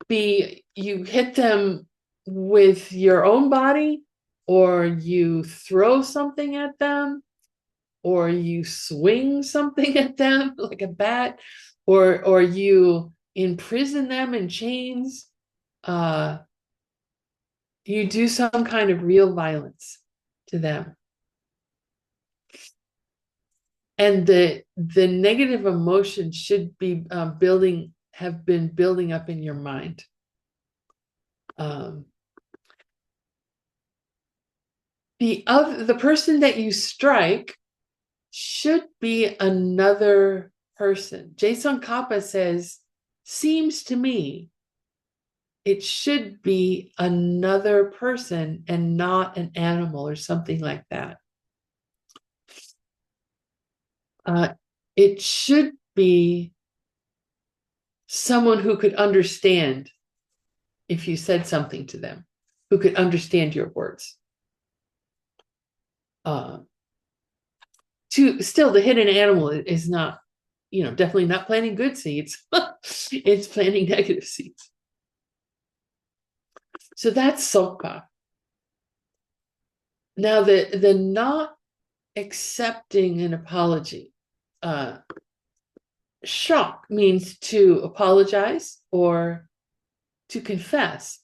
Speaker 1: be, you hit them with your own body, or you throw something at them, or you swing something at them like a bat, or you imprison them in chains. You do some kind of real violence to them. And the negative emotion should be have been building up in your mind. The person that you strike should be another person. Jason Kappa says, seems to me it should be another person and not an animal or something like that. It should be someone who could understand if you said something to them, who could understand your words. To hit an animal is not, definitely not planting good seeds. It's planting negative seeds. So that's soka. Now the not accepting an apology. Shock means to apologize or to confess.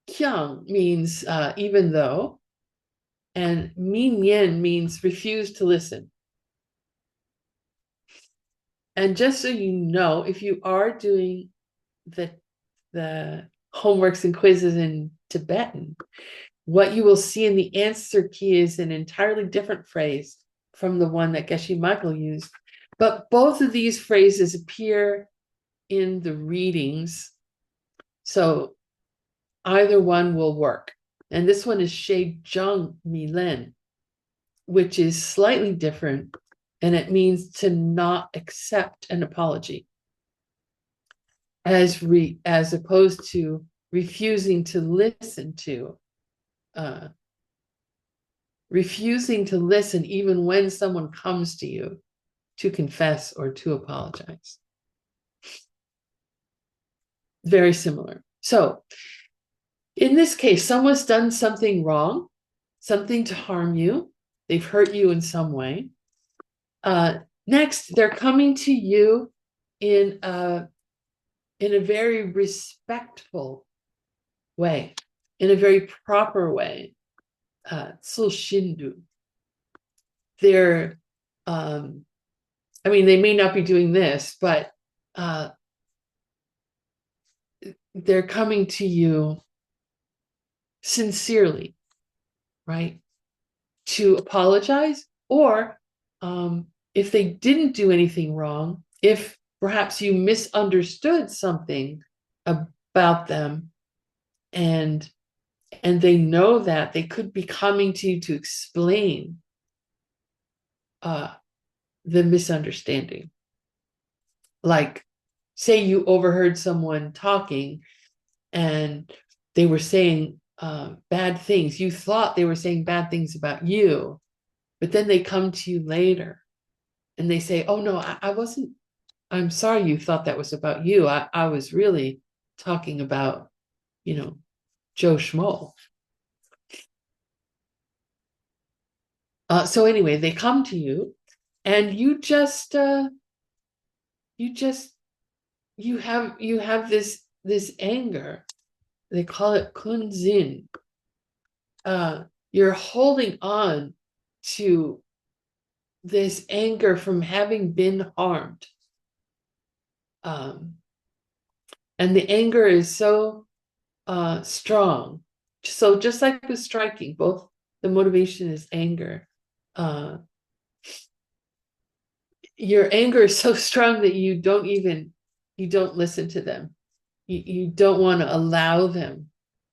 Speaker 1: Kyung means even though, and minyen means refuse to listen. And just so you know, if you are doing the homeworks and quizzes in Tibetan, what you will see in the answer key is an entirely different phrase from the one that Geshe Michael used. But both of these phrases appear in the readings. So either one will work. And this one is She Jung Mi Len, which is slightly different. And it means to not accept an apology, as opposed to refusing to listen to. Refusing to listen even when someone comes to you to confess or to apologize. Very similar. So in this case, someone's done something wrong, something to harm you. They've hurt you in some way. Next, they're coming to you in a very respectful way, in a very proper way. Tsushindu. they're, I mean, they may not be doing this, but they're coming to you sincerely, right? To apologize, or if they didn't do anything wrong, if perhaps you misunderstood something about them, and they know that, they could be coming to you to explain the misunderstanding. Like, say you overheard someone talking and they were saying bad things. You thought they were saying bad things about you, but then they come to you later and they say, oh no, I wasn't, I'm sorry you thought that was about you. I was really talking about, Joe Schmo. So anyway, they come to you and you have this anger. They call it kunzin. You're holding on to this anger from having been harmed. And the anger is so strong. So just like with striking, both the motivation is anger. Your anger is so strong that you don't listen to them. You don't want to allow them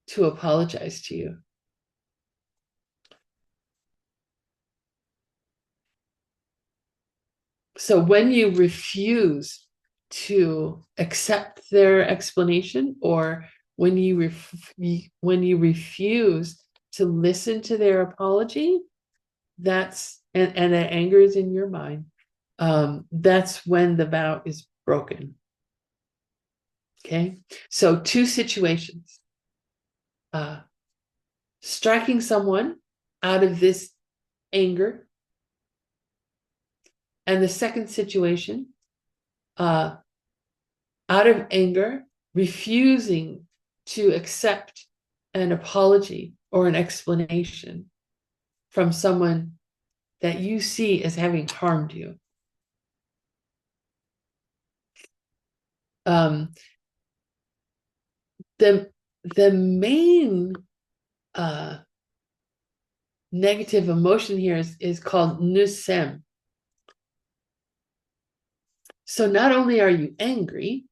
Speaker 1: to apologize to you. So when you refuse to accept their explanation, or when you refuse to listen to their apology, that's and that anger is in your mind, that's when the vow is broken. Okay, so two situations: striking someone out of this anger, and the second situation, out of anger, refusing to accept an apology or an explanation from someone that you see as having harmed you. The main negative emotion here is called nusem. So not only are you angry,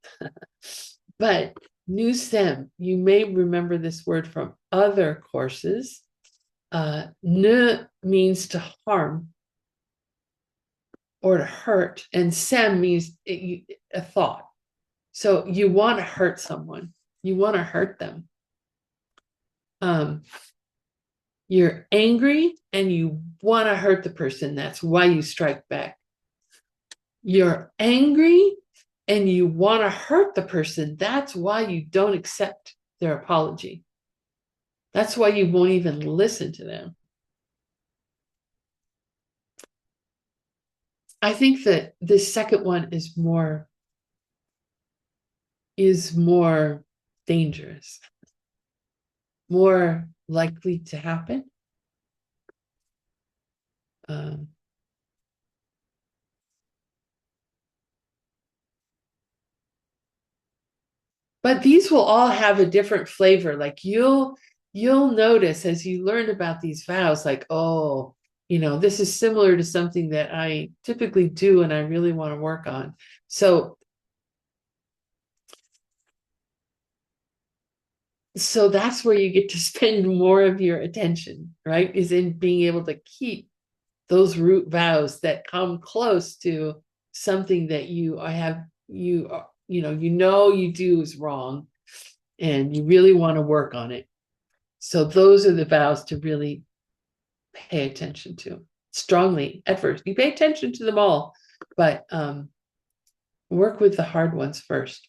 Speaker 1: but nusem, you may remember this word from other courses. Nu means to harm or to hurt, and sem means a thought. So you want to hurt someone, you want to hurt them. You're angry and you want to hurt the person. That's why you strike back. You're angry and you want to hurt the person. That's why you don't accept their apology. That's why you won't even listen to them. I think that this second one is more dangerous, more likely to happen. But these will all have a different flavor. Like you'll notice as you learn about these vows, like, oh, this is similar to something that I typically do and I really want to work on. So that's where you get to spend more of your attention, right? Is in being able to keep those root vows that come close to something that you do is wrong and you really want to work on it. So those are the vows to really pay attention to strongly at first. You pay attention to them all, but work with the hard ones first.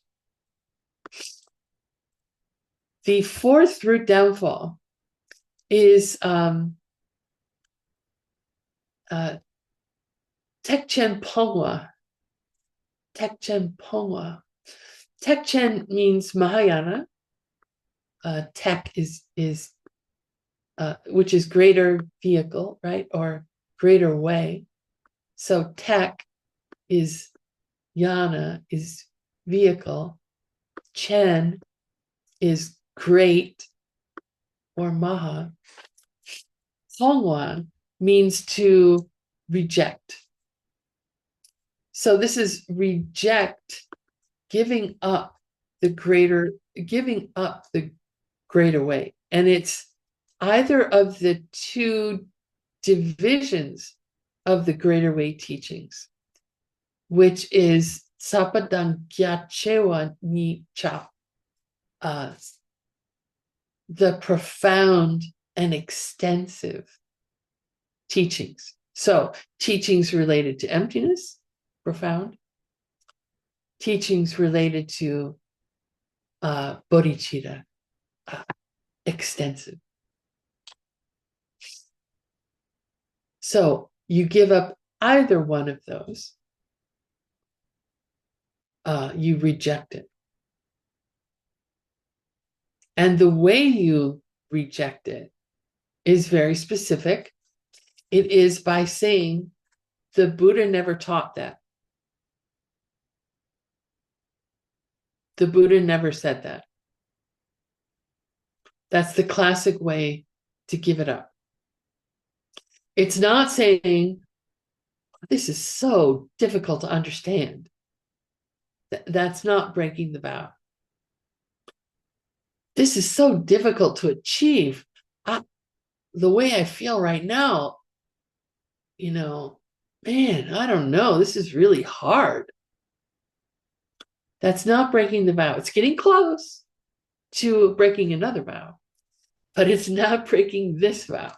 Speaker 1: The fourth root downfall is Tekchen Pongwa. Tekchen Pongwa. Tekchen means Mahayana. Tek is which is greater vehicle, right? Or greater way. So tek is yana, is vehicle. Chen is great or maha. Hongwan means to reject. So this is reject, giving up the greater way. And it's either of the two divisions of the greater way teachings, which is Sapadangyachewa ni cha, the profound and extensive teachings. So teachings related to emptiness, profound. Teachings related to bodhicitta, extensive. So you give up either one of those, you reject it. And the way you reject it is very specific. It is by saying, the Buddha never taught that. The Buddha never said that. That's the classic way to give it up. It's not saying, this is so difficult to understand. That's not breaking the vow. This is so difficult to achieve. The way I feel right now, man, I don't know. This is really hard. That's not breaking the vow. It's getting close to breaking another vow, but it's not breaking this vow.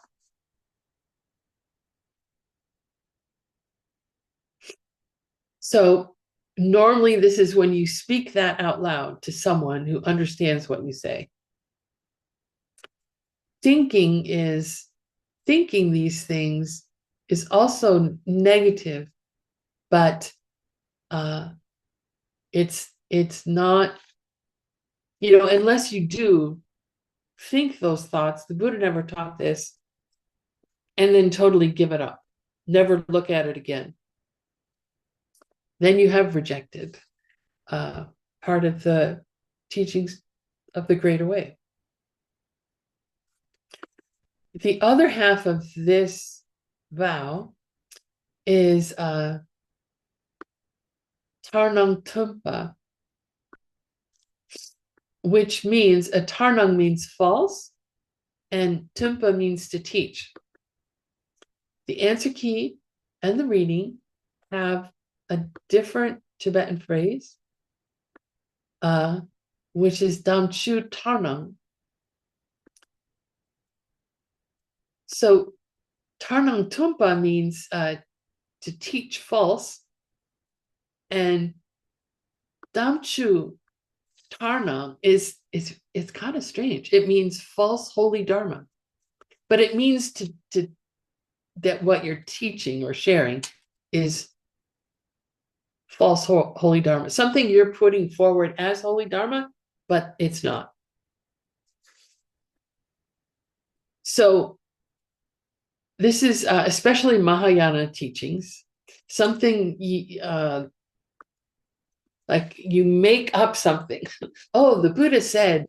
Speaker 1: So normally this is when you speak that out loud to someone who understands what you say. Thinking these things is also negative, but it's not, unless you do think those thoughts. The Buddha never taught this, and then totally give it up, never look at it again. Then you have rejected part of the teachings of the greater way. The other half of this vow is Tarnang Tumpa, which means, Tarnang means false, and Tumpa means to teach. The answer key and the reading have a different Tibetan phrase, which is Damchu Tarnang. So Tarnang Tumpa means to teach false, and Damchu Tarnang is it's kind of strange. It means false holy dharma, but it means to that what you're teaching or sharing is false holy dharma, something you're putting forward as holy dharma, but it's not. So this is especially Mahayana teachings, something like you make up something. Oh, the Buddha said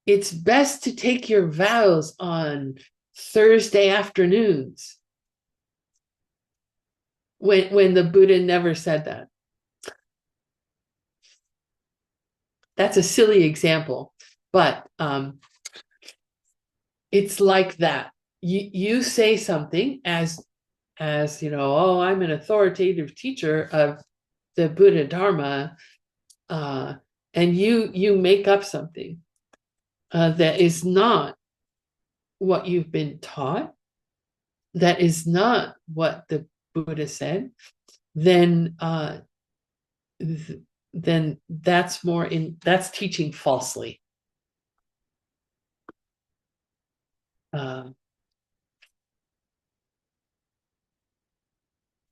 Speaker 1: it's best to take your vows on Thursday afternoons, when the Buddha never said that. That's a silly example, but it's like that. You say something as oh, I'm an authoritative teacher of the Buddha Dharma, and you make up something that is not what you've been taught, that is not what the Buddha said, then that's teaching falsely.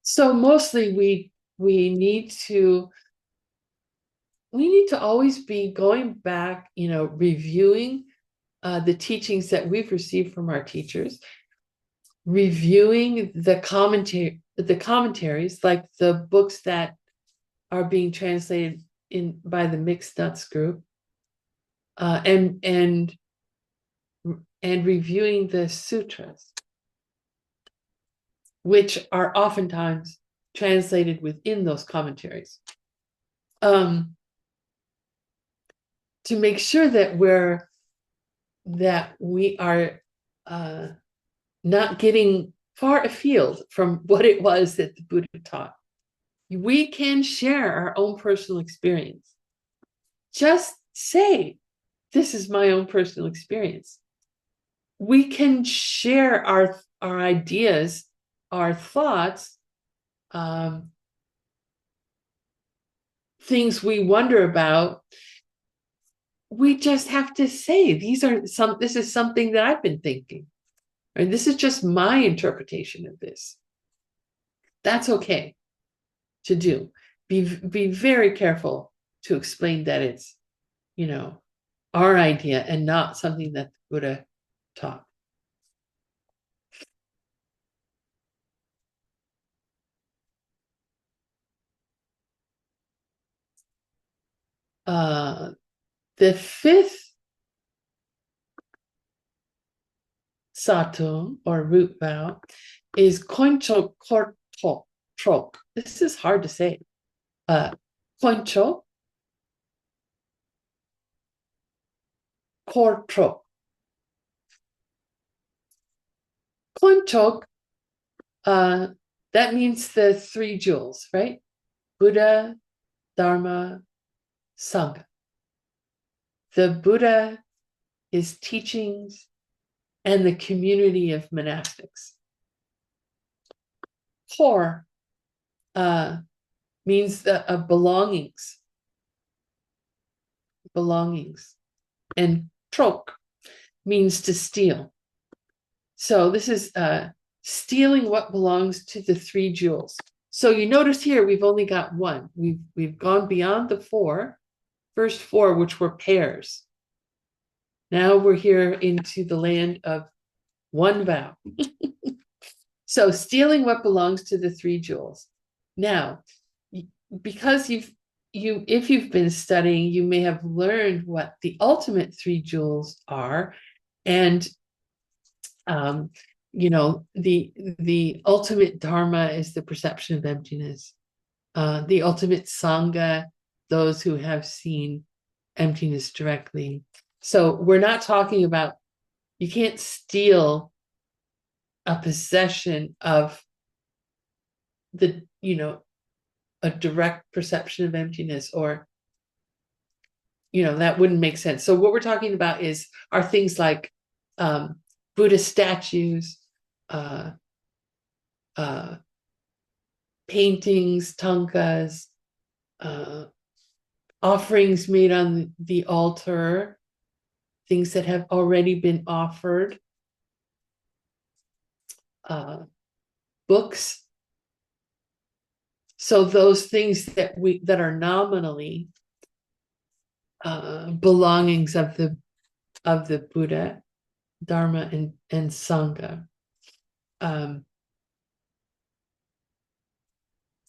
Speaker 1: So mostly we need to always be going back, reviewing the teachings that we've received from our teachers, reviewing the commentaries, like the books that are being translated by the Mixed Nuts group, and reviewing the sutras, which are oftentimes translated within those commentaries, to make sure that we are not getting far afield from what it was that the Buddha taught. We can share our own personal experience. Just say, this is my own personal experience. We can share our ideas, our thoughts, things we wonder about. We just have to say, this is something that I've been thinking. And this is just my interpretation of this. That's okay to do. Be very careful to explain that it's, our idea and not something that the Buddha taught. The fifth satum, or root vow, is Koncho Kortok. This is hard to say. Koncho Kortok. Konchok, that means the three jewels, right? Buddha, Dharma, Sangha. The Buddha, his teachings, and the community of monastics. Kor means the belongings. And trok means to steal. So this is stealing what belongs to the three jewels. So you notice here we've only got one. We've gone beyond the first four, which were pairs. Now we're here into the land of one vow. So stealing what belongs to the three jewels. Now, because if you've been studying, you may have learned what the ultimate three jewels are, and the ultimate Dharma is the perception of emptiness. The ultimate Sangha, those who have seen emptiness directly. So we're not talking about, you can't steal a possession of a direct perception of emptiness, or that wouldn't make sense. So what we're talking about are things like Buddha statues, paintings, tankas, offerings made on the altar, things that have already been offered, books. So those things that are nominally belongings of the Buddha, Dharma, and Sangha.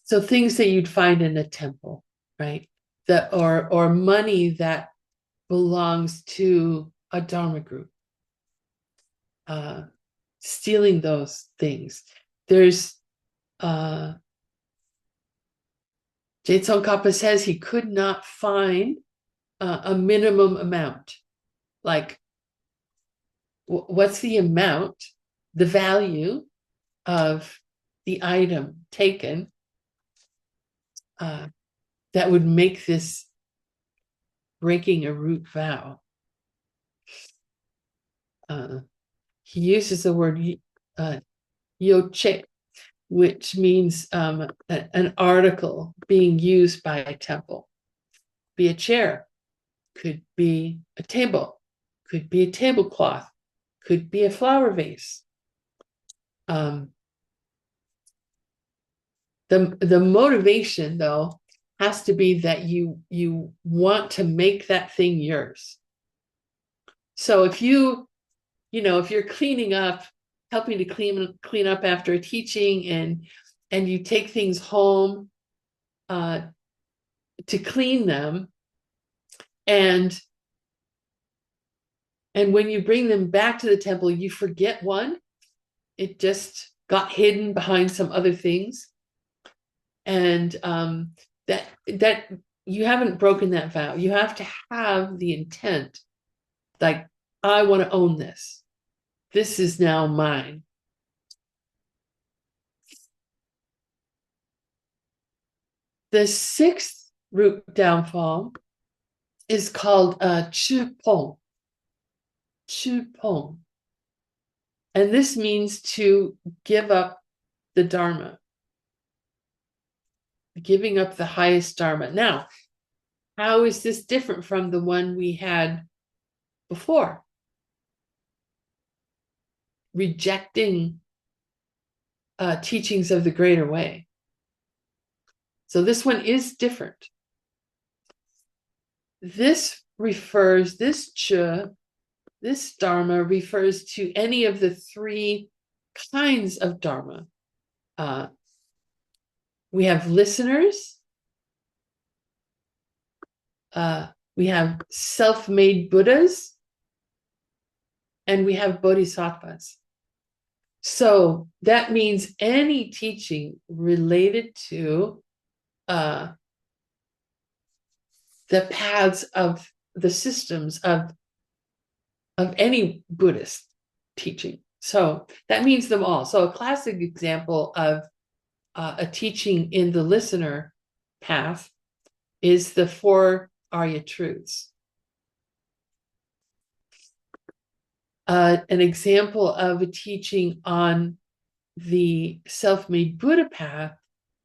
Speaker 1: So things that you'd find in a temple, right? Or money that belongs to a Dharma group. Stealing those things. There's Jetson Kappa says he could not find a minimum amount. Like, what's the amount, the value of the item taken that would make this breaking a root vow? He uses the word yoche, which means an article being used by a temple. Be a chair, could be a table, could be a tablecloth, could be a flower vase. The motivation, though, has to be that you want to make that thing yours. So if you're cleaning up helping to clean up after a teaching, and you take things home to clean them, and when you bring them back to the temple, you forget one. It just got hidden behind some other things, and that you haven't broken that vow. You have to have the intent, like, I want to own this. This is now mine. The sixth root downfall is called chupong. Chupong. And this means to give up the Dharma, giving up the highest Dharma. Now, how is this different from the one we had before? Rejecting teachings of the greater way. So this one is different. This Dharma refers to any of the three kinds of Dharma. We have listeners, we have self-made Buddhas, and we have bodhisattvas. So that means any teaching related to the paths of the systems of any Buddhist teaching. So that means them all. So a classic example of a teaching in the listener path is the four Arya truths. An example of a teaching on the self-made Buddha path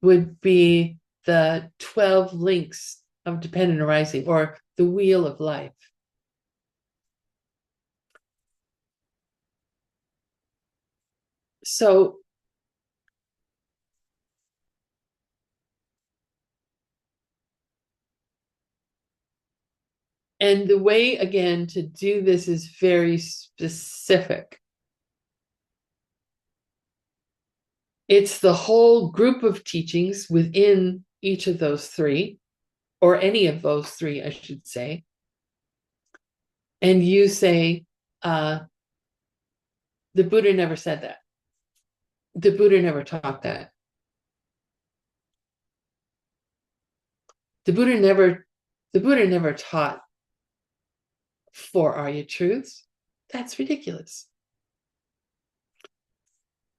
Speaker 1: would be the 12 links of dependent arising, or the wheel of life. So and the way, again, to do this is very specific. It's the whole group of teachings within each of those three, or any of those three, I should say. And you say, the Buddha never said that. The Buddha never taught that. The Buddha never taught four Arya truths. That's ridiculous.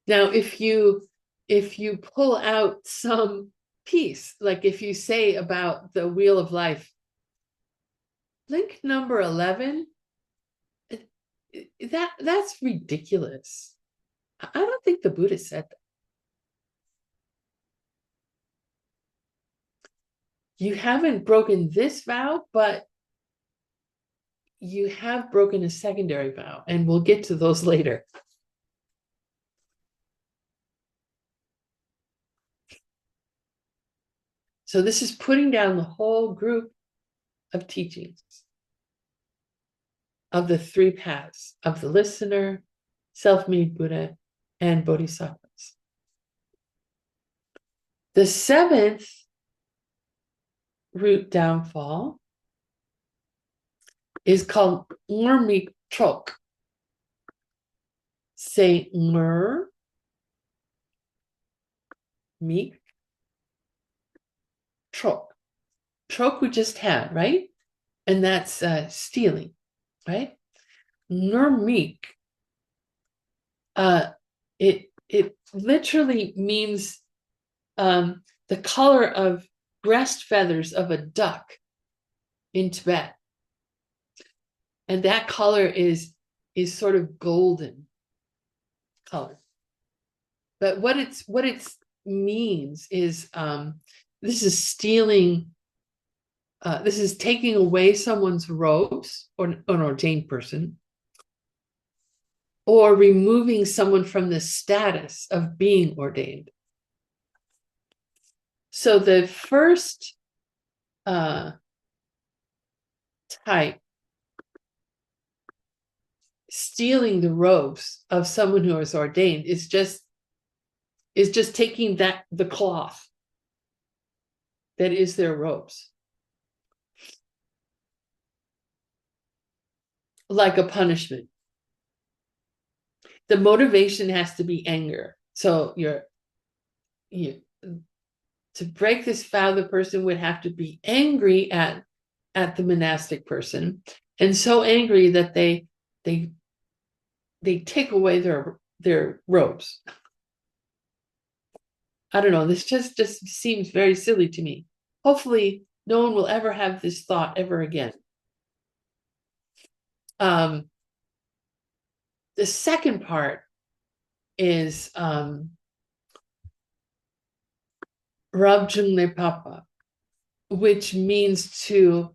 Speaker 1: Now, if you pull out some piece, like if you say about the wheel of life, link number 11, that's ridiculous. I don't think the Buddha said that. You haven't broken this vow, but you have broken a secondary vow, and we'll get to those later. So this is putting down the whole group of teachings of the three paths of the listener, self-made Buddha, and bodhisattvas. The seventh root downfall is called ngurmik trok. Say ngur, meek, trok. Trok we just had, right? And that's stealing, right? Ngurmik, it literally means the color of breast feathers of a duck in Tibet. And that color is sort of golden color. But what it means is this is stealing, this is taking away someone's robes, or an ordained person, or removing someone from the status of being ordained. So the first type stealing the robes of someone who is ordained is just taking the cloth that is their robes, like a punishment. The motivation has to be anger. So you to break this vow, the person would have to be angry at the monastic person, and so angry that they take away their robes. I don't know. This just seems very silly to me. Hopefully, no one will ever have this thought ever again. The second part is Rabjungle Papa, which means to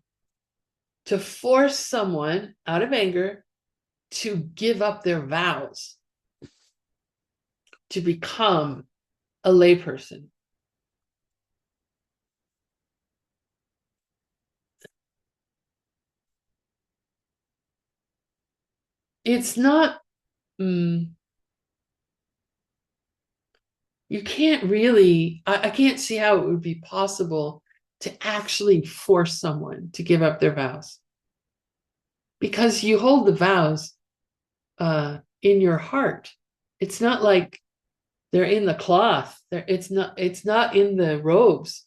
Speaker 1: force someone out of anger to give up their vows, to become a layperson. It's not, you can't really, I can't see how it would be possible to actually force someone to give up their vows. Because you hold the vows in your heart. It's not like they're in the cloth. It's not in the robes.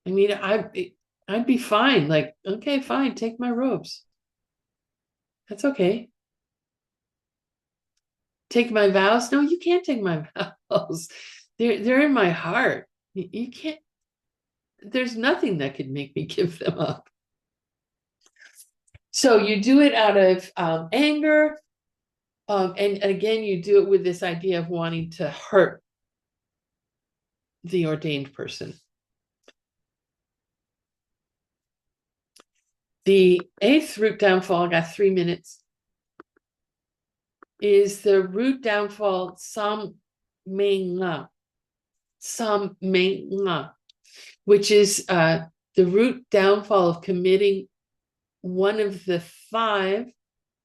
Speaker 1: I mean, I'd be fine. Like, okay, fine, take my robes. That's okay. Take my vows? No, you can't take my vows. They're in my heart. You can't. There's nothing that could make me give them up. So you do it out of anger, and again, you do it with this idea of wanting to hurt the ordained person. The eighth root downfall, I got 3 minutes, is the root downfall Sammenga, which is the root downfall of committing one of the 5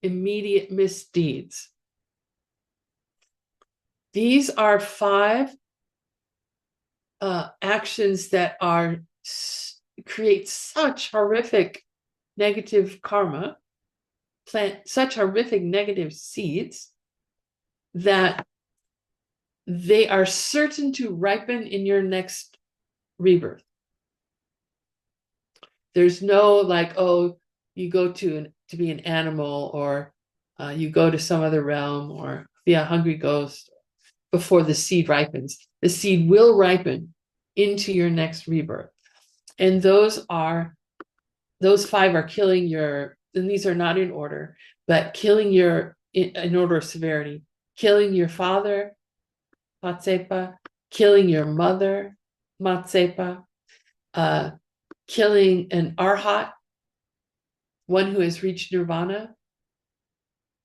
Speaker 1: immediate misdeeds. These are 5 actions that create such horrific negative karma, plant such horrific negative seeds that they are certain to ripen in your next rebirth. There's no like, oh, you go to be an animal, or you go to some other realm, or be a hungry ghost before the seed ripens. The seed will ripen into your next rebirth. And those 5 are killing your, and these are not in order, but killing your, in order of severity, killing your father, Matsepa, killing your mother, Matsepa, killing an arhat, one who has reached nirvana,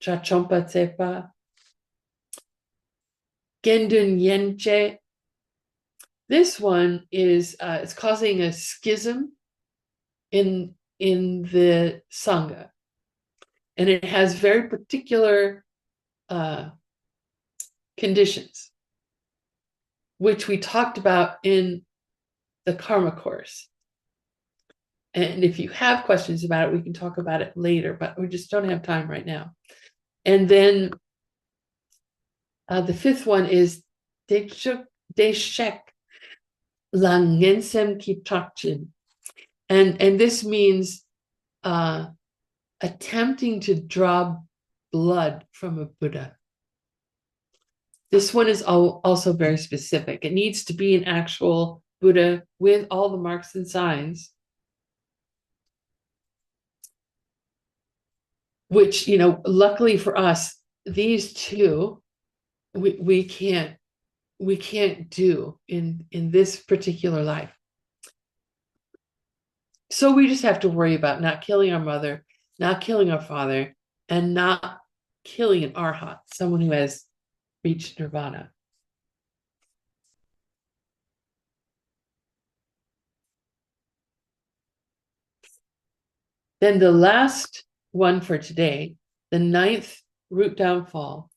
Speaker 1: Chachompa Tsepa, Gendun Yenche. This one is it's causing a schism in the Sangha. And it has very particular conditions, which we talked about in the Karma course. And if you have questions about it, we can talk about it later, but we just don't have time right now. And then the 5th one is Deshek Langensem Kitrakchin. And this means attempting to draw blood from a Buddha. This one is also very specific. It needs to be an actual Buddha with all the marks and signs, which, luckily for us, these 2 we can't do in this particular life. So we just have to worry about not killing our mother, not killing our father, and not killing an arhat, someone who has reached nirvana. Then the last one for today The ninth root downfall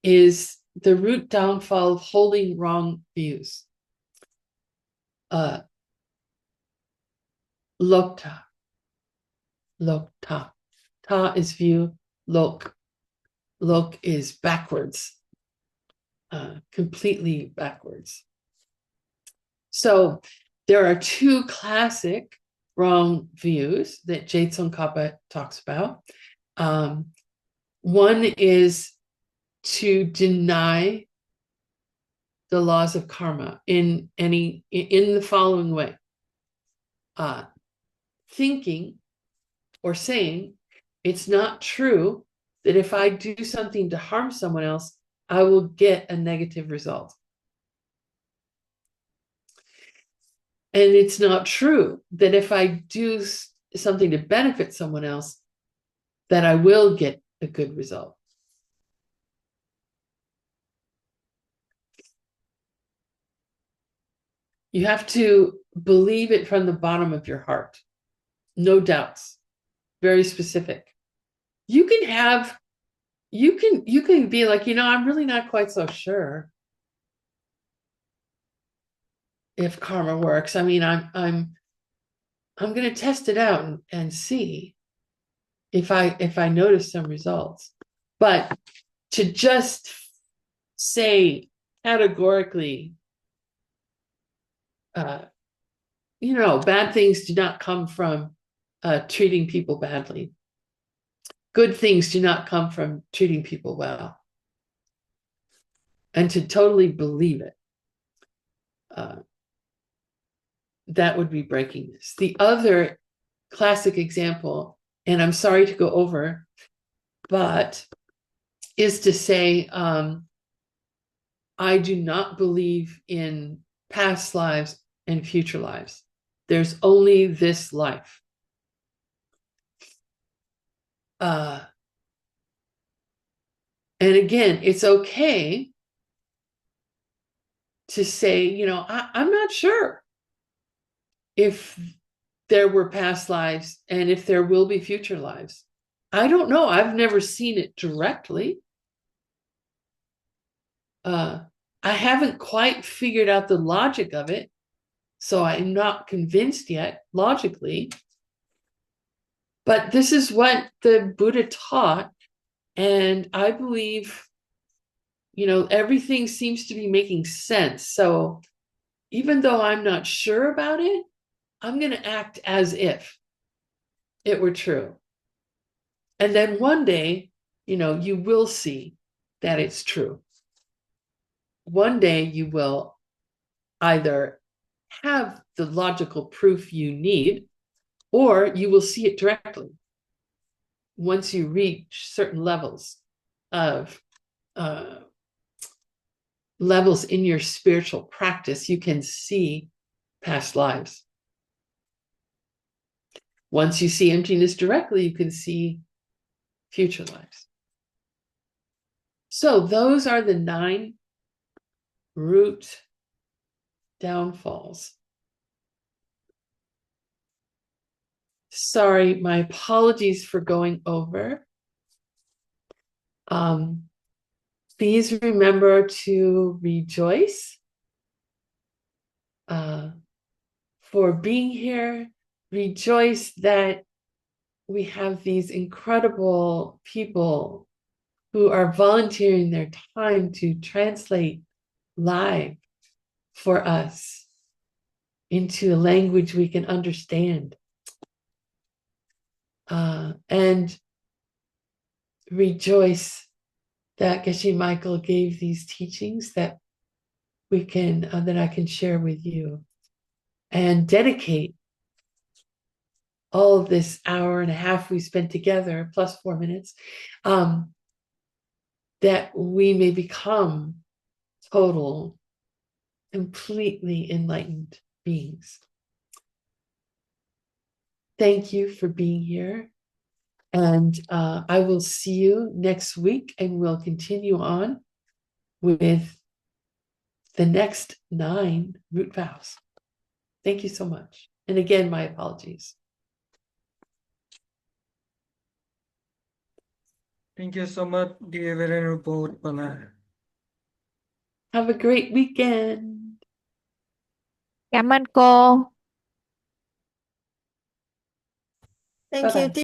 Speaker 1: is the root downfall of holding wrong views. Lokta. Lokta. Ta is view. Lok. Lok is backwards. Completely backwards. So there are two classic wrong views that Jetsun Kappa talks about. One is to deny the laws of karma in the following way. Thinking or saying it's not true that if I do something to harm someone else, I will get a negative result. And it's not true that if I do something to benefit someone else, that I will get a good result. You have to believe it from the bottom of your heart. No doubts. Very specific. You can be like, I'm really not quite so sure if karma works. I mean, I'm going to test it out and see if I notice some results. But to just say categorically, bad things do not come from treating people badly. Good things do not come from treating people well. And to totally believe it, that would be breaking this. The other classic example, and I'm sorry to go over, but is to say, I do not believe in past lives and future lives. There's only this life. And again, it's okay to say, I'm not sure if there were past lives and if there will be future lives. I don't know. I've never seen it directly. I haven't quite figured out the logic of it, so I'm not convinced yet logically. But this is what the Buddha taught, and I believe, everything seems to be making sense. So even though I'm not sure about it, I'm going to act as if it were true. And then one day, you will see that it's true. One day you will either have the logical proof you need, or you will see it directly. Once you reach certain levels in your spiritual practice, you can see past lives. Once you see emptiness directly, you can see future lives. So those are the 9 root downfalls. Sorry, my apologies for going over. Please remember to rejoice for being here. Rejoice that we have these incredible people who are volunteering their time to translate live for us into a language we can understand. And rejoice that Geshe Michael gave these teachings that I can share with you, and dedicate all of this hour and a half we spent together, plus 4 minutes, that we may become total, completely enlightened beings. Thank you for being here. And I will see you next week, and we'll continue on with the next 9 root vows. Thank you so much. And again, my apologies.
Speaker 2: Thank you so much, dear Venerable Utpala.
Speaker 1: Have a great weekend.
Speaker 3: Cảm ơn cô.
Speaker 4: Thank you,
Speaker 1: Bye-bye.